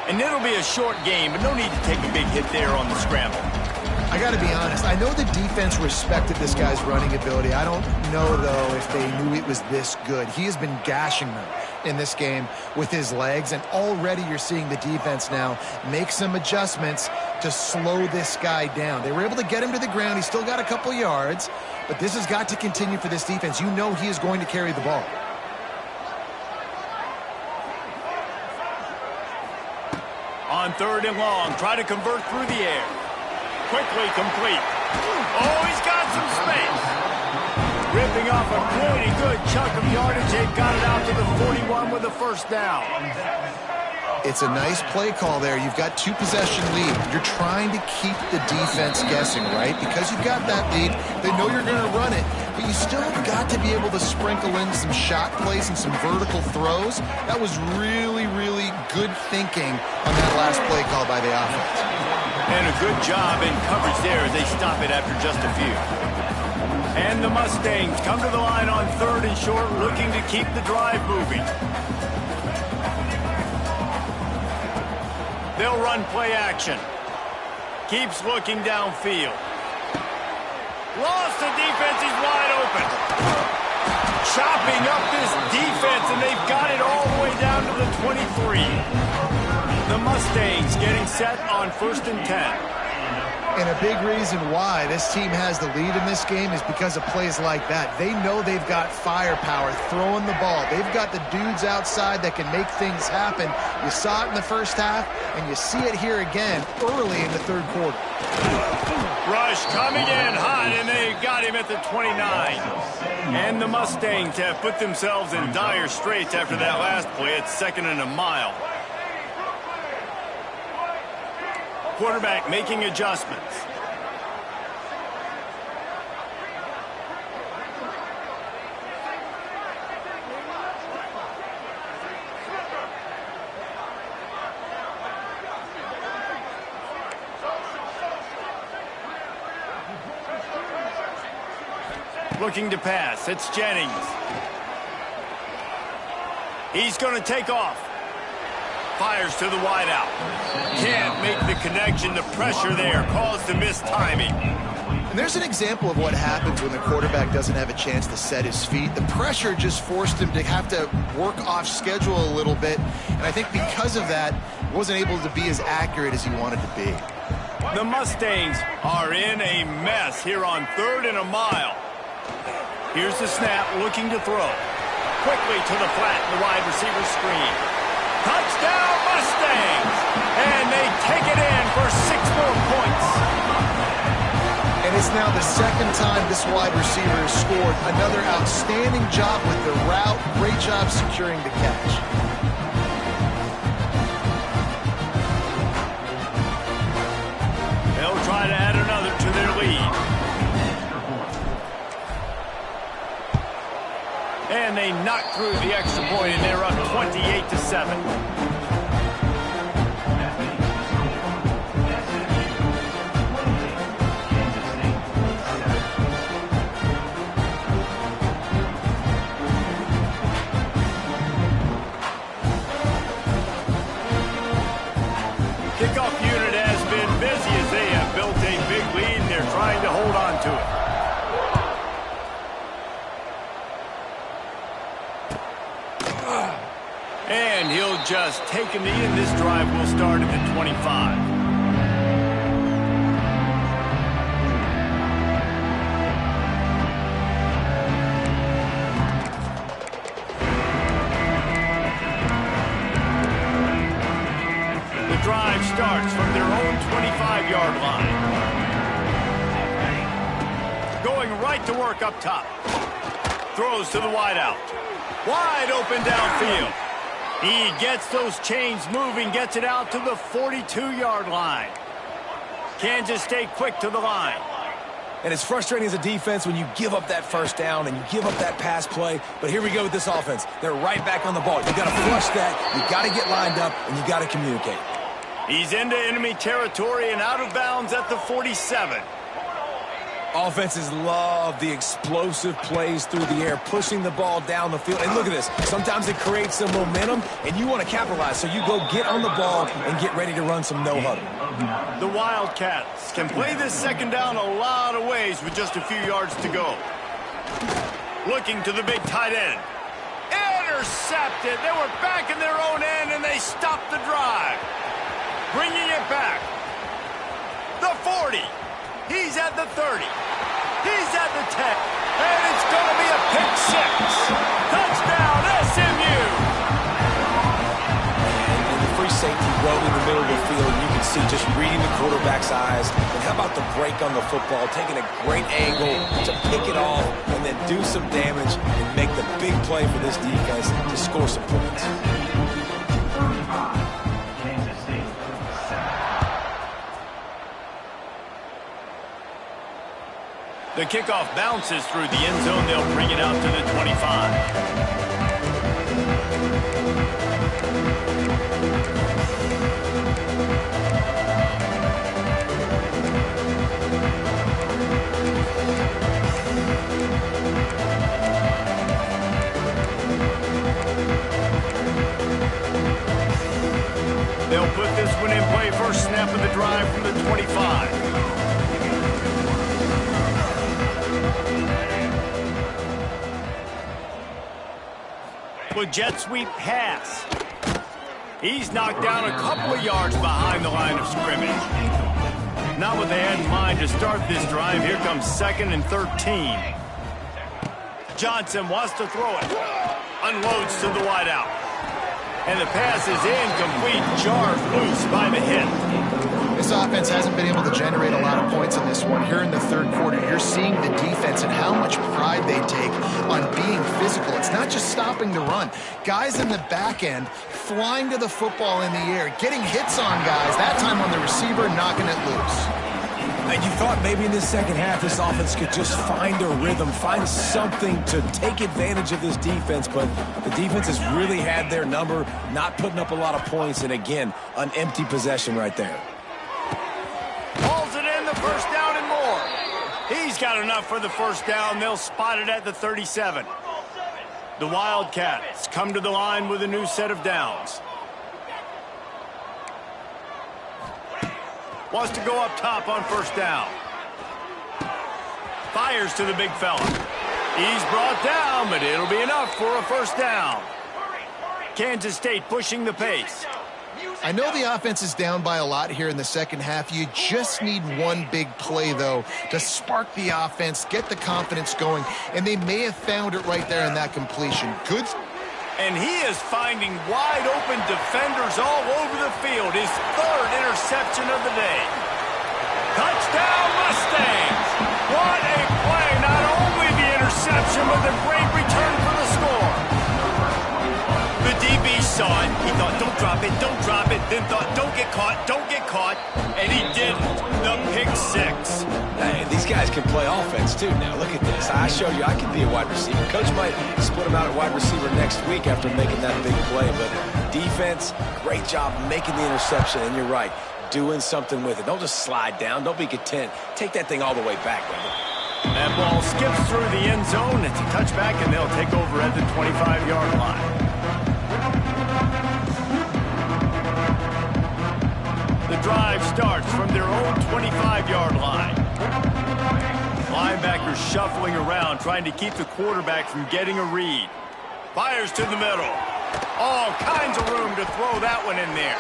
And it'll be a short game, but no need to take a big hit there on the scramble. I got to be honest, I know the defense respected this guy's running ability. I don't know, though, if they knew it was this good. He has been gashing them in this game with his legs, and already you're seeing the defense now make some adjustments to slow this guy down. They were able to get him to the ground. He's still got a couple yards, but this has got to continue for this defense. You know he is going to carry the ball. On 3rd and long, try to convert through the air. Quickly complete. Oh, he's got some space. Ripping off a pretty good chunk of yardage. They've got it out to the 41 with a first down. It's a nice play call there. You've got 2-possession lead. You're trying to keep the defense guessing, right? Because you've got that lead, they know you're going to run it, but you still have got to be able to sprinkle in some shot plays and some vertical throws. That was really, really good thinking on that last play call by the offense. And a good job in coverage there as they stop it after just a few. And the Mustangs come to the line on 3rd and short, looking to keep the drive moving. They'll run play action. Keeps looking downfield. Lost the defense, he's wide open. Chopping up this defense, and they've got it all the way down to the 23. The Mustangs getting set on 1st and 10. And a big reason why this team has the lead in this game is because of plays like that. They know they've got firepower throwing the ball. They've got the dudes outside that can make things happen. You saw it in the first half, and you see it here again early in the 3rd quarter. Rush coming in hot, and they got him at the 29. And the Mustangs have put themselves in dire straits after that last play. It's 2nd and a mile. Quarterback making adjustments. Looking to pass. It's Jennings. He's going to take off. Fires to the wideout. Can't make the connection. The pressure there caused the missed timing. And there's an example of what happens when the quarterback doesn't have a chance to set his feet. The pressure just forced him to have to work off schedule a little bit. And I think because of that, he wasn't able to be as accurate as he wanted to be. The Mustangs are in a mess here on 3rd and a mile. Here's the snap, looking to throw. Quickly to the flat, the wide receiver screen. Touchdown Mustangs! And they take it in for 6 more points. And it's now the 2nd time this wide receiver has scored. Another outstanding job with the route. Great job securing the catch. They'll try to add another to their lead. And they knock through the extra point, and they're up 28-7. Kickoff unit has been busy as they have built a big lead, and they're trying to hold on to it. And he'll just take a knee, and this drive will start at the 25. right to work up top. Throws to the wideout. Wide open downfield. He gets those chains moving, gets it out to the 42-yard line. Kansas State quick to the line. And it's frustrating as a defense when you give up that first down and you give up that pass play. But here we go with this offense. They're right back on the ball. You got to flush that. You got to get lined up, and you got to communicate. He's into enemy territory and out of bounds at the 47. Offenses love the explosive plays through the air, pushing the ball down the field. And look at this. Sometimes it creates some momentum, and you want to capitalize. So you go get on the ball and get ready to run some no-huddle. The Wildcats can play this second down a lot of ways with just a few yards to go. Looking to the big tight end. Intercepted. They were back in their own end, and they stopped the drive. Bringing it back. The 40. He's at the 30. He's at the 10. And it's going to be a pick six. Touchdown, SMU. And the free safety roaming in the middle of the field, you can see just reading the quarterback's eyes. And how about the break on the football, taking a great angle to pick it off and then do some damage and make the big play for this defense to score some points. The kickoff bounces through the end zone. They'll bring it out to the 25. They'll put this one in play. First snap of the drive from the 25. With jet sweep pass. He's knocked down a couple of yards behind the line of scrimmage. Not what they had in mind to start this drive. Here comes 2nd and 13. Johnson wants to throw it. Unloads to the wideout. And the pass is incomplete. Jarred loose by the hit. This offense hasn't been able to generate a lot of points in this one. Here in the third quarter, you're seeing the defense and how much pride they take on being physical. It's not just stopping the run. Guys in the back end flying to the football in the air, getting hits on guys, that time on the receiver, knocking it loose. And you thought maybe in this second half this offense could just find a rhythm, find something to take advantage of this defense, but the defense has really had their number, not putting up a lot of points, and again, an empty possession right there. Hauls it in, the first down and more. He's got enough for the first down. They'll spot it at the 37. The Wildcats come to the line with a new set of downs. Wants to go up top on first down. Fires to the big fella. He's brought down, but it'll be enough for a first down. Kansas State pushing the pace. I know the offense is down by a lot here in the second half. You just need one big play, though, to spark the offense, get the confidence going, and they may have found it right there in that completion. Good. And he is finding wide open defenders all over the field. His third interception of the day. Touchdown Mustangs! What a play! Not only the interception, but the great return for the score. The DB saw it. He thought, don't drop it, don't drop it. Then thought, don't get caught, don't get caught. And he didn't. The pick six. Hey, these guys can play offense, too. Now, look at this. I showed you I can be a wide receiver. Coach might split him out at wide receiver next week after making that big play. But defense, great job making the interception. And you're right, doing something with it. Don't just slide down. Don't be content. Take that thing all the way back, brother. That ball skips through the end zone. It's a touchback, and they'll take over at the 25-yard line. The drive starts from their own 25-yard line. Linebackers shuffling around, trying to keep the quarterback from getting a read. Fires to the middle. All kinds of room to throw that one in there.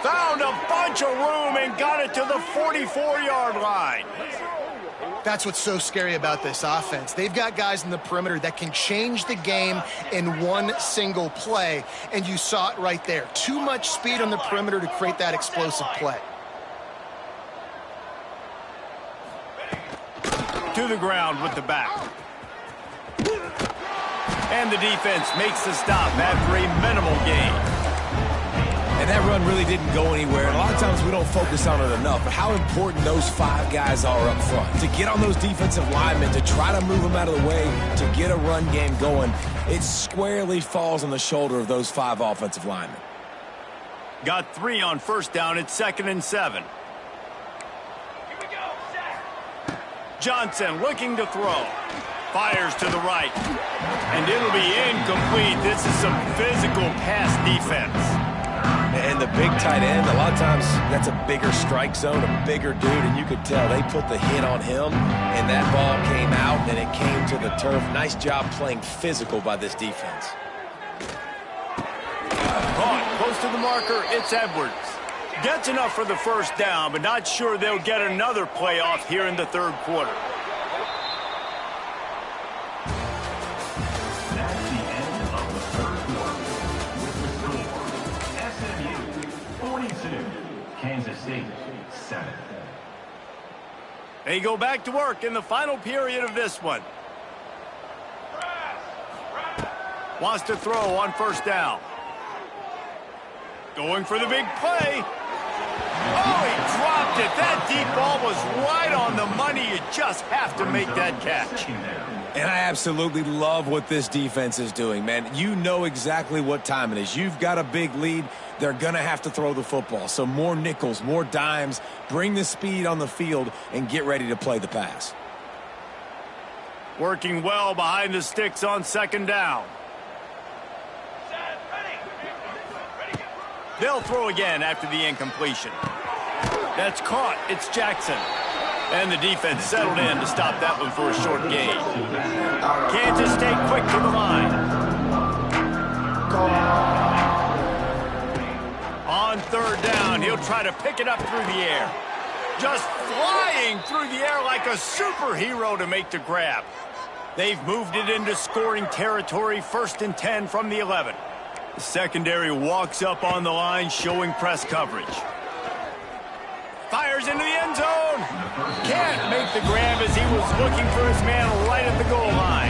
Found a bunch of room and got it to the 44-yard line. That's what's so scary about this offense. They've got guys in the perimeter that can change the game in one single play, and you saw it right there. Too much speed on the perimeter to create that explosive play. to the ground with the back. And the defense makes the stop after a minimal gain. And that run really didn't go anywhere. And a lot of times we don't focus on it enough, but how important those 5 guys are up front. To get on those defensive linemen, to try to move them out of the way, to get a run game going, it squarely falls on the shoulder of those 5 offensive linemen. Got 3 on first down. It's 2nd and 7. Johnson looking to throw. Fires to the right. And it'll be incomplete. This is some physical pass defense. And the big tight end, a lot of times that's a bigger strike zone, a bigger dude, and you could tell they put the hit on him, and that ball came out, and it came to the turf. Nice job playing physical by this defense. Caught close to the marker, it's Edwards. Gets enough for the first down, but not sure they'll get another play off here in the 3rd quarter. That's the end of the 3rd quarter. With the score, SMU 42, Kansas State 7. They go back to work in the final period of this one. Wants to throw on first down. Going for the big play. Oh, he dropped it. That deep ball was right on the money. You just have to make that catch. And I absolutely love what this defense is doing, man. You know exactly what time it is. You've got a big lead. They're going to have to throw the football. So more nickels, more dimes. Bring the speed on the field and get ready to play the pass. Working well behind the sticks on 2nd down. They'll throw again after the incompletion. That's caught. It's Jackson. And the defense settled in to stop that one for a short gain. Kansas State quick to the line. On 3rd down, he'll try to pick it up through the air. Just flying through the air like a superhero to make the grab. They've moved it into scoring territory, 1st and 10 from the 11. The secondary walks up on the line, showing press coverage. Fires into the end zone. Can't make the grab as he was looking for his man right at the goal line.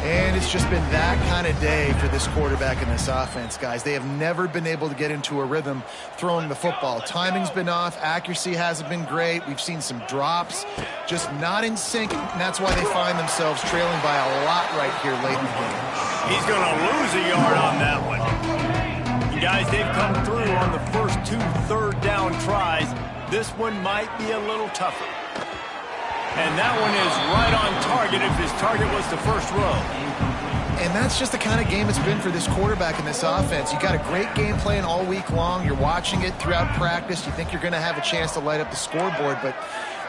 And it's just been that kind of day for this quarterback and this offense, guys. They have never been able to get into a rhythm throwing the football. Timing's been off. Accuracy hasn't been great. We've seen some drops. Just not in sync, and that's why they find themselves trailing by a lot right here late in the game. He's going to lose a yard on that one. You guys, they've come through on the first 2 3rd down tries. This one might be a little tougher. And that one is right on target if his target was the first row. And that's just the kind of game it's been for this quarterback and this offense. You got a great game plan all week long. You're watching it throughout practice. You think you're going to have a chance to light up the scoreboard, but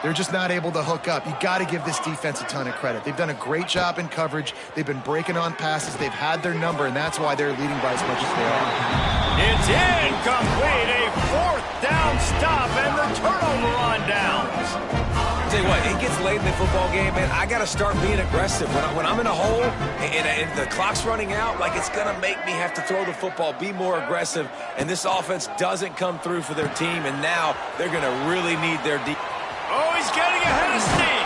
they're just not able to hook up. You got to give this defense a ton of credit. They've done a great job in coverage. They've been breaking on passes. They've had their number, and that's why they're leading by as much as they are. It's incomplete. A 4th down stop and the turnover on downs. Tell you what, it gets late in the football game, man. I got to start being aggressive. When I'm in a hole and the clock's running out, like, it's going to make me have to throw the football, be more aggressive. And this offense doesn't come through for their team, and now they're going to really need their deep. Oh, he's getting ahead of steam.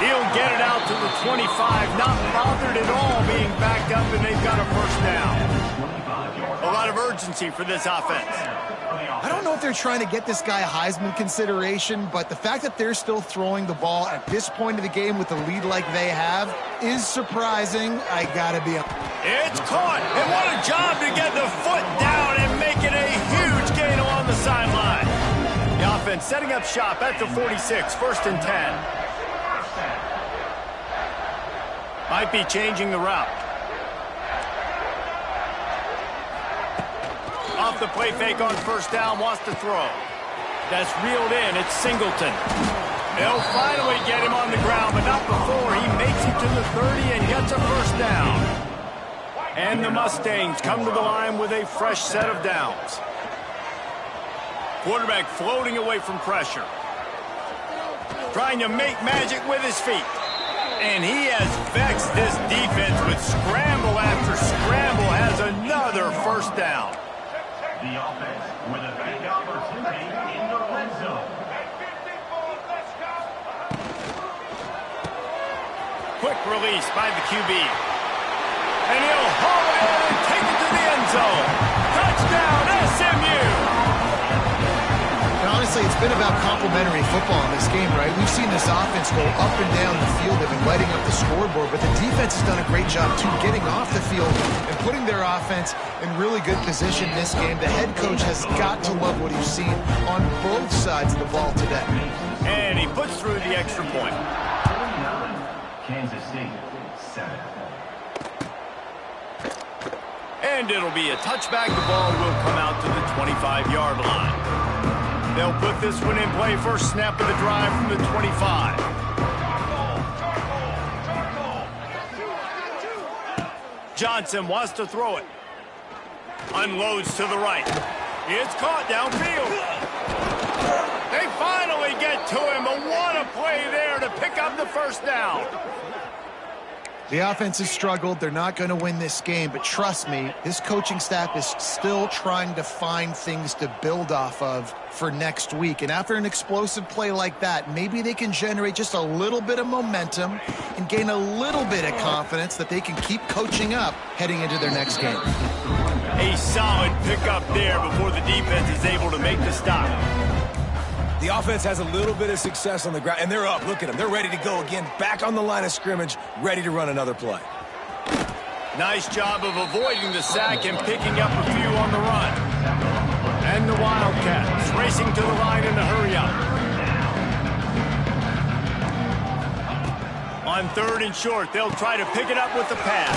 He'll get it out to the 25, not bothered at all being backed up, and they've got a first down. A lot of urgency for this offense. I don't know if they're trying to get this guy Heisman consideration, but the fact that they're still throwing the ball at this point of the game with the lead like they have is surprising. I gotta be honest. It's caught, and what a job to get the foot down and make it a huge gain along the sideline. The offense setting up shop at the 46, 1st and 10. Might be changing the route. Off the play fake on first down, wants to throw. That's reeled in, it's Singleton. They'll finally get him on the ground, but not before he makes it to the 30 and gets a first down. And the Mustangs come to the line with a fresh set of downs. Quarterback floating away from pressure. Trying to make magic with his feet. And he has vexed this defense with scramble after scramble, has another first down. The offense with a big opportunity in the red zone. quick release by the QB. And he'll haul it in and take it to the end zone. Touchdown, SMU! And honestly, it's been about complementary football in this game, right? We've seen this offense go up and down the field. They've been lighting up the scoreboard, but the defense has done a great job, too, getting off the field and putting their offense in really good position in this game. The head coach has got to love what he's seen on both sides of the ball today. And he puts through the extra point. Kansas State, 7. And it'll be a touchback. The ball will come out to the 25-yard line. They'll put this one in play. First snap of the drive from the 25. Johnson wants to throw it. Unloads to the right. It's caught downfield. They finally get to him, but what a play there to pick up the first down. The offense has struggled. They're not going to win this game, but trust me, this coaching staff is still trying to find things to build off of for next week. And after an explosive play like that, maybe they can generate just a little bit of momentum and gain a little bit of confidence that they can keep coaching up heading into their next game. A solid pickup there before the defense is able to make the stop. The offense has a little bit of success on the ground, and they're up. Look at them. They're ready to go again, back on the line of scrimmage, ready to run another play. Nice job of avoiding the sack and picking up a few on the run. And the Wildcats racing to the line in a hurry-up. On 3rd and short, they'll try to pick it up with the pass.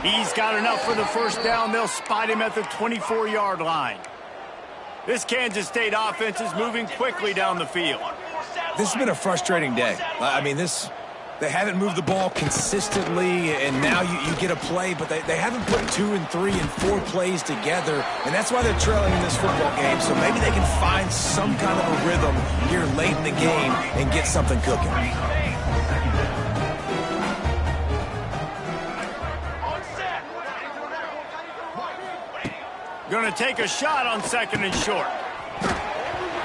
He's got enough for the first down. They'll spot him at the 24-yard line. This Kansas State offense is moving quickly down the field. This has been a frustrating day. I mean, they haven't moved the ball consistently, and now you get a play, but they haven't put 2 and 3 and 4 plays together, and that's why they're trailing in this football game. So maybe they can find some kind of a rhythm here late in the game and get something cooking. Going to take a shot on 2nd and short.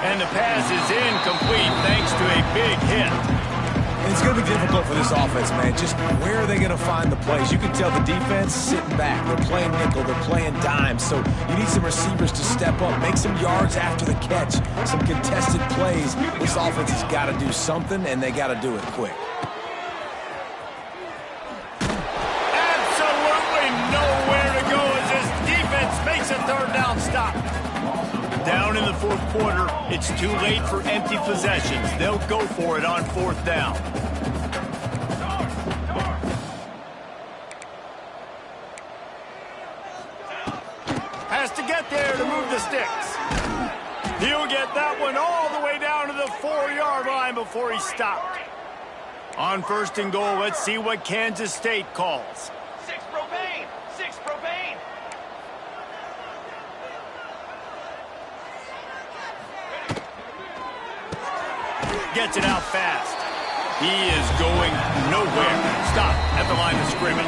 And the pass is incomplete thanks to a big hit. And it's going to be difficult for this offense, man. Just where are they going to find the plays? You can tell the defense sitting back. They're playing nickel. They're playing dime. So you need some receivers to step up, make some yards after the catch, some contested plays. This offense has got to do something, and they got to do it quick. Absolutely nowhere to go as this defense makes a 3rd down stop. Down in the 4th quarter, it's too late for empty possessions. They'll go for it on 4th down. Has to get there to move the sticks. He'll get that one all the way down to the 4-yard line before he's stopped. On 1st and goal, let's see what Kansas State calls. 6 propane! 6 propane! Gets it out fast. He is going nowhere. Stop at the line of scrimmage.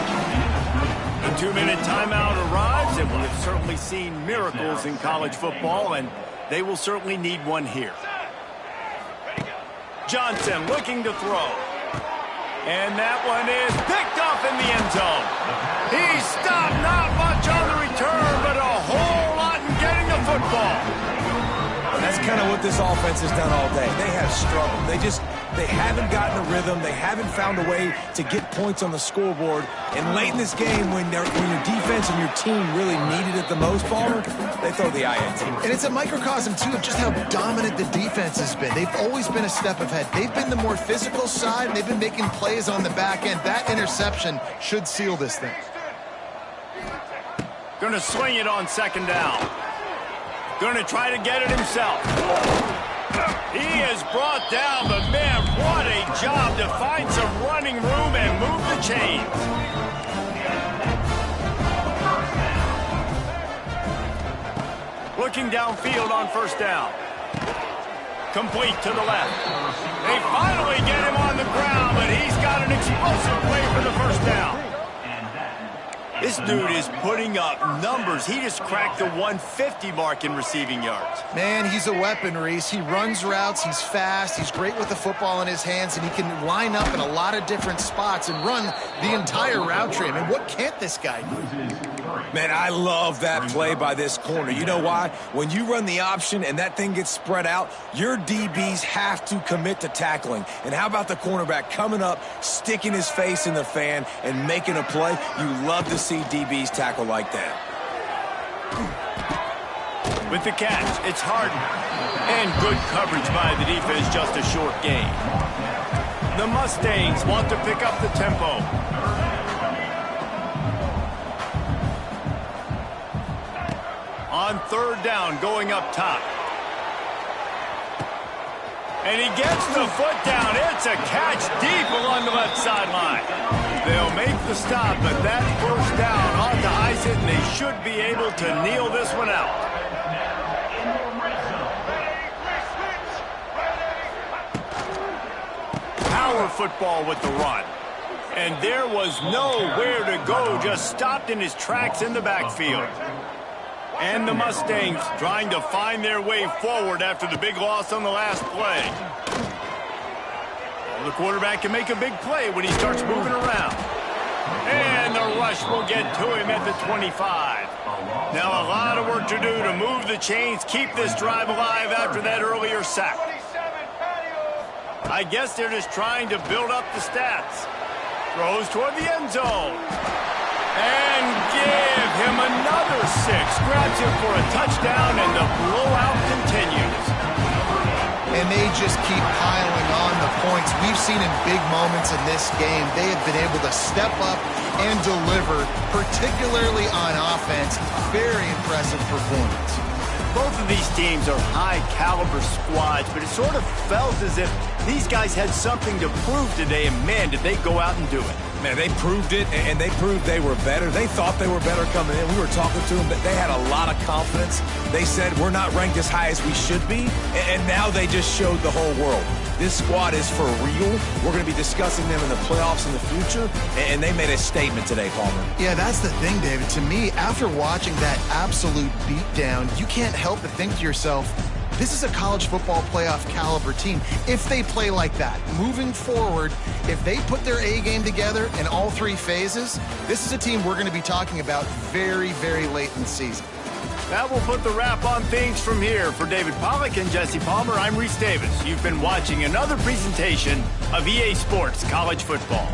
The 2-minute timeout arrives, and we've certainly seen miracles in college football, and they will certainly need one here. Johnson looking to throw. And that one is picked off in the end zone. He stopped, not much on the return, but a whole lot in getting the football. That's kind of what this offense has done all day. They have struggled. They haven't gotten a rhythm. They haven't found a way to get points on the scoreboard. And late in this game, when your defense and your team really needed it the most, Palmer, they throw the INT. And it's a microcosm, too, of just how dominant the defense has been. They've always been a step ahead. They've been the more physical side, and they've been making plays on the back end. That interception should seal this thing. Going to swing it on 2nd down. Going to try to get it himself. He is brought down, but man, what a job to find some running room and move the chains. Looking downfield on 1st down. Complete to the left. They finally get him on the ground, but he's got an explosive play for the 1st down. This dude is putting up numbers. He just cracked the 150 mark in receiving yards. Man, he's a weapon, Reese. He runs routes, he's fast, he's great with the football in his hands, and he can line up in a lot of different spots and run the entire route tree. I mean, what can't this guy do? Man, I love that play by this corner. You know why? When you run the option and that thing gets spread out, your DBs have to commit to tackling. And how about the cornerback coming up, sticking his face in the fan, and making a play? You love to see DBs tackle like that. With the catch, it's Harden. And good coverage by the defense, just a short gain. The Mustangs want to pick up the tempo. On third down, going up top. And he gets the foot down. It's a catch deep along the left sideline. They'll make the stop, but that first down ought to ice it, and they should be able to kneel this one out. Power football with the run. And there was nowhere to go, just stopped in his tracks in the backfield. And the Mustangs trying to find their way forward after the big loss on the last play. Well, the quarterback can make a big play when he starts moving around. And the rush will get to him at the 25. Now a lot of work to do to move the chains, keep this drive alive after that earlier sack. I guess they're just trying to build up the stats. Throws toward the end zone. And give him another 6. Grabs him for a touchdown, and the blowout continues. And they just keep piling on the points. We've seen in big moments in this game, they have been able to step up and deliver, particularly on offense. Very impressive performance. Both of these teams are high-caliber squads, but it sort of felt as if these guys had something to prove today, and man, did they go out and do it. Man, they proved it, and they proved they were better. They thought they were better coming in. We were talking to them, but they had a lot of confidence. They said, we're not ranked as high as we should be, and now they just showed the whole world. This squad is for real. We're going to be discussing them in the playoffs in the future, and they made a statement today, Palmer. Yeah, that's the thing, David. To me, after watching that absolute beatdown, you can't help but think to yourself, this is a college football playoff caliber team. If they play like that, moving forward, if they put their A game together in all 3 phases, this is a team we're going to be talking about very, very late in the season. That will put the wrap on things from here. For David Pollack and Jesse Palmer, I'm Reese Davis. You've been watching another presentation of EA Sports College Football.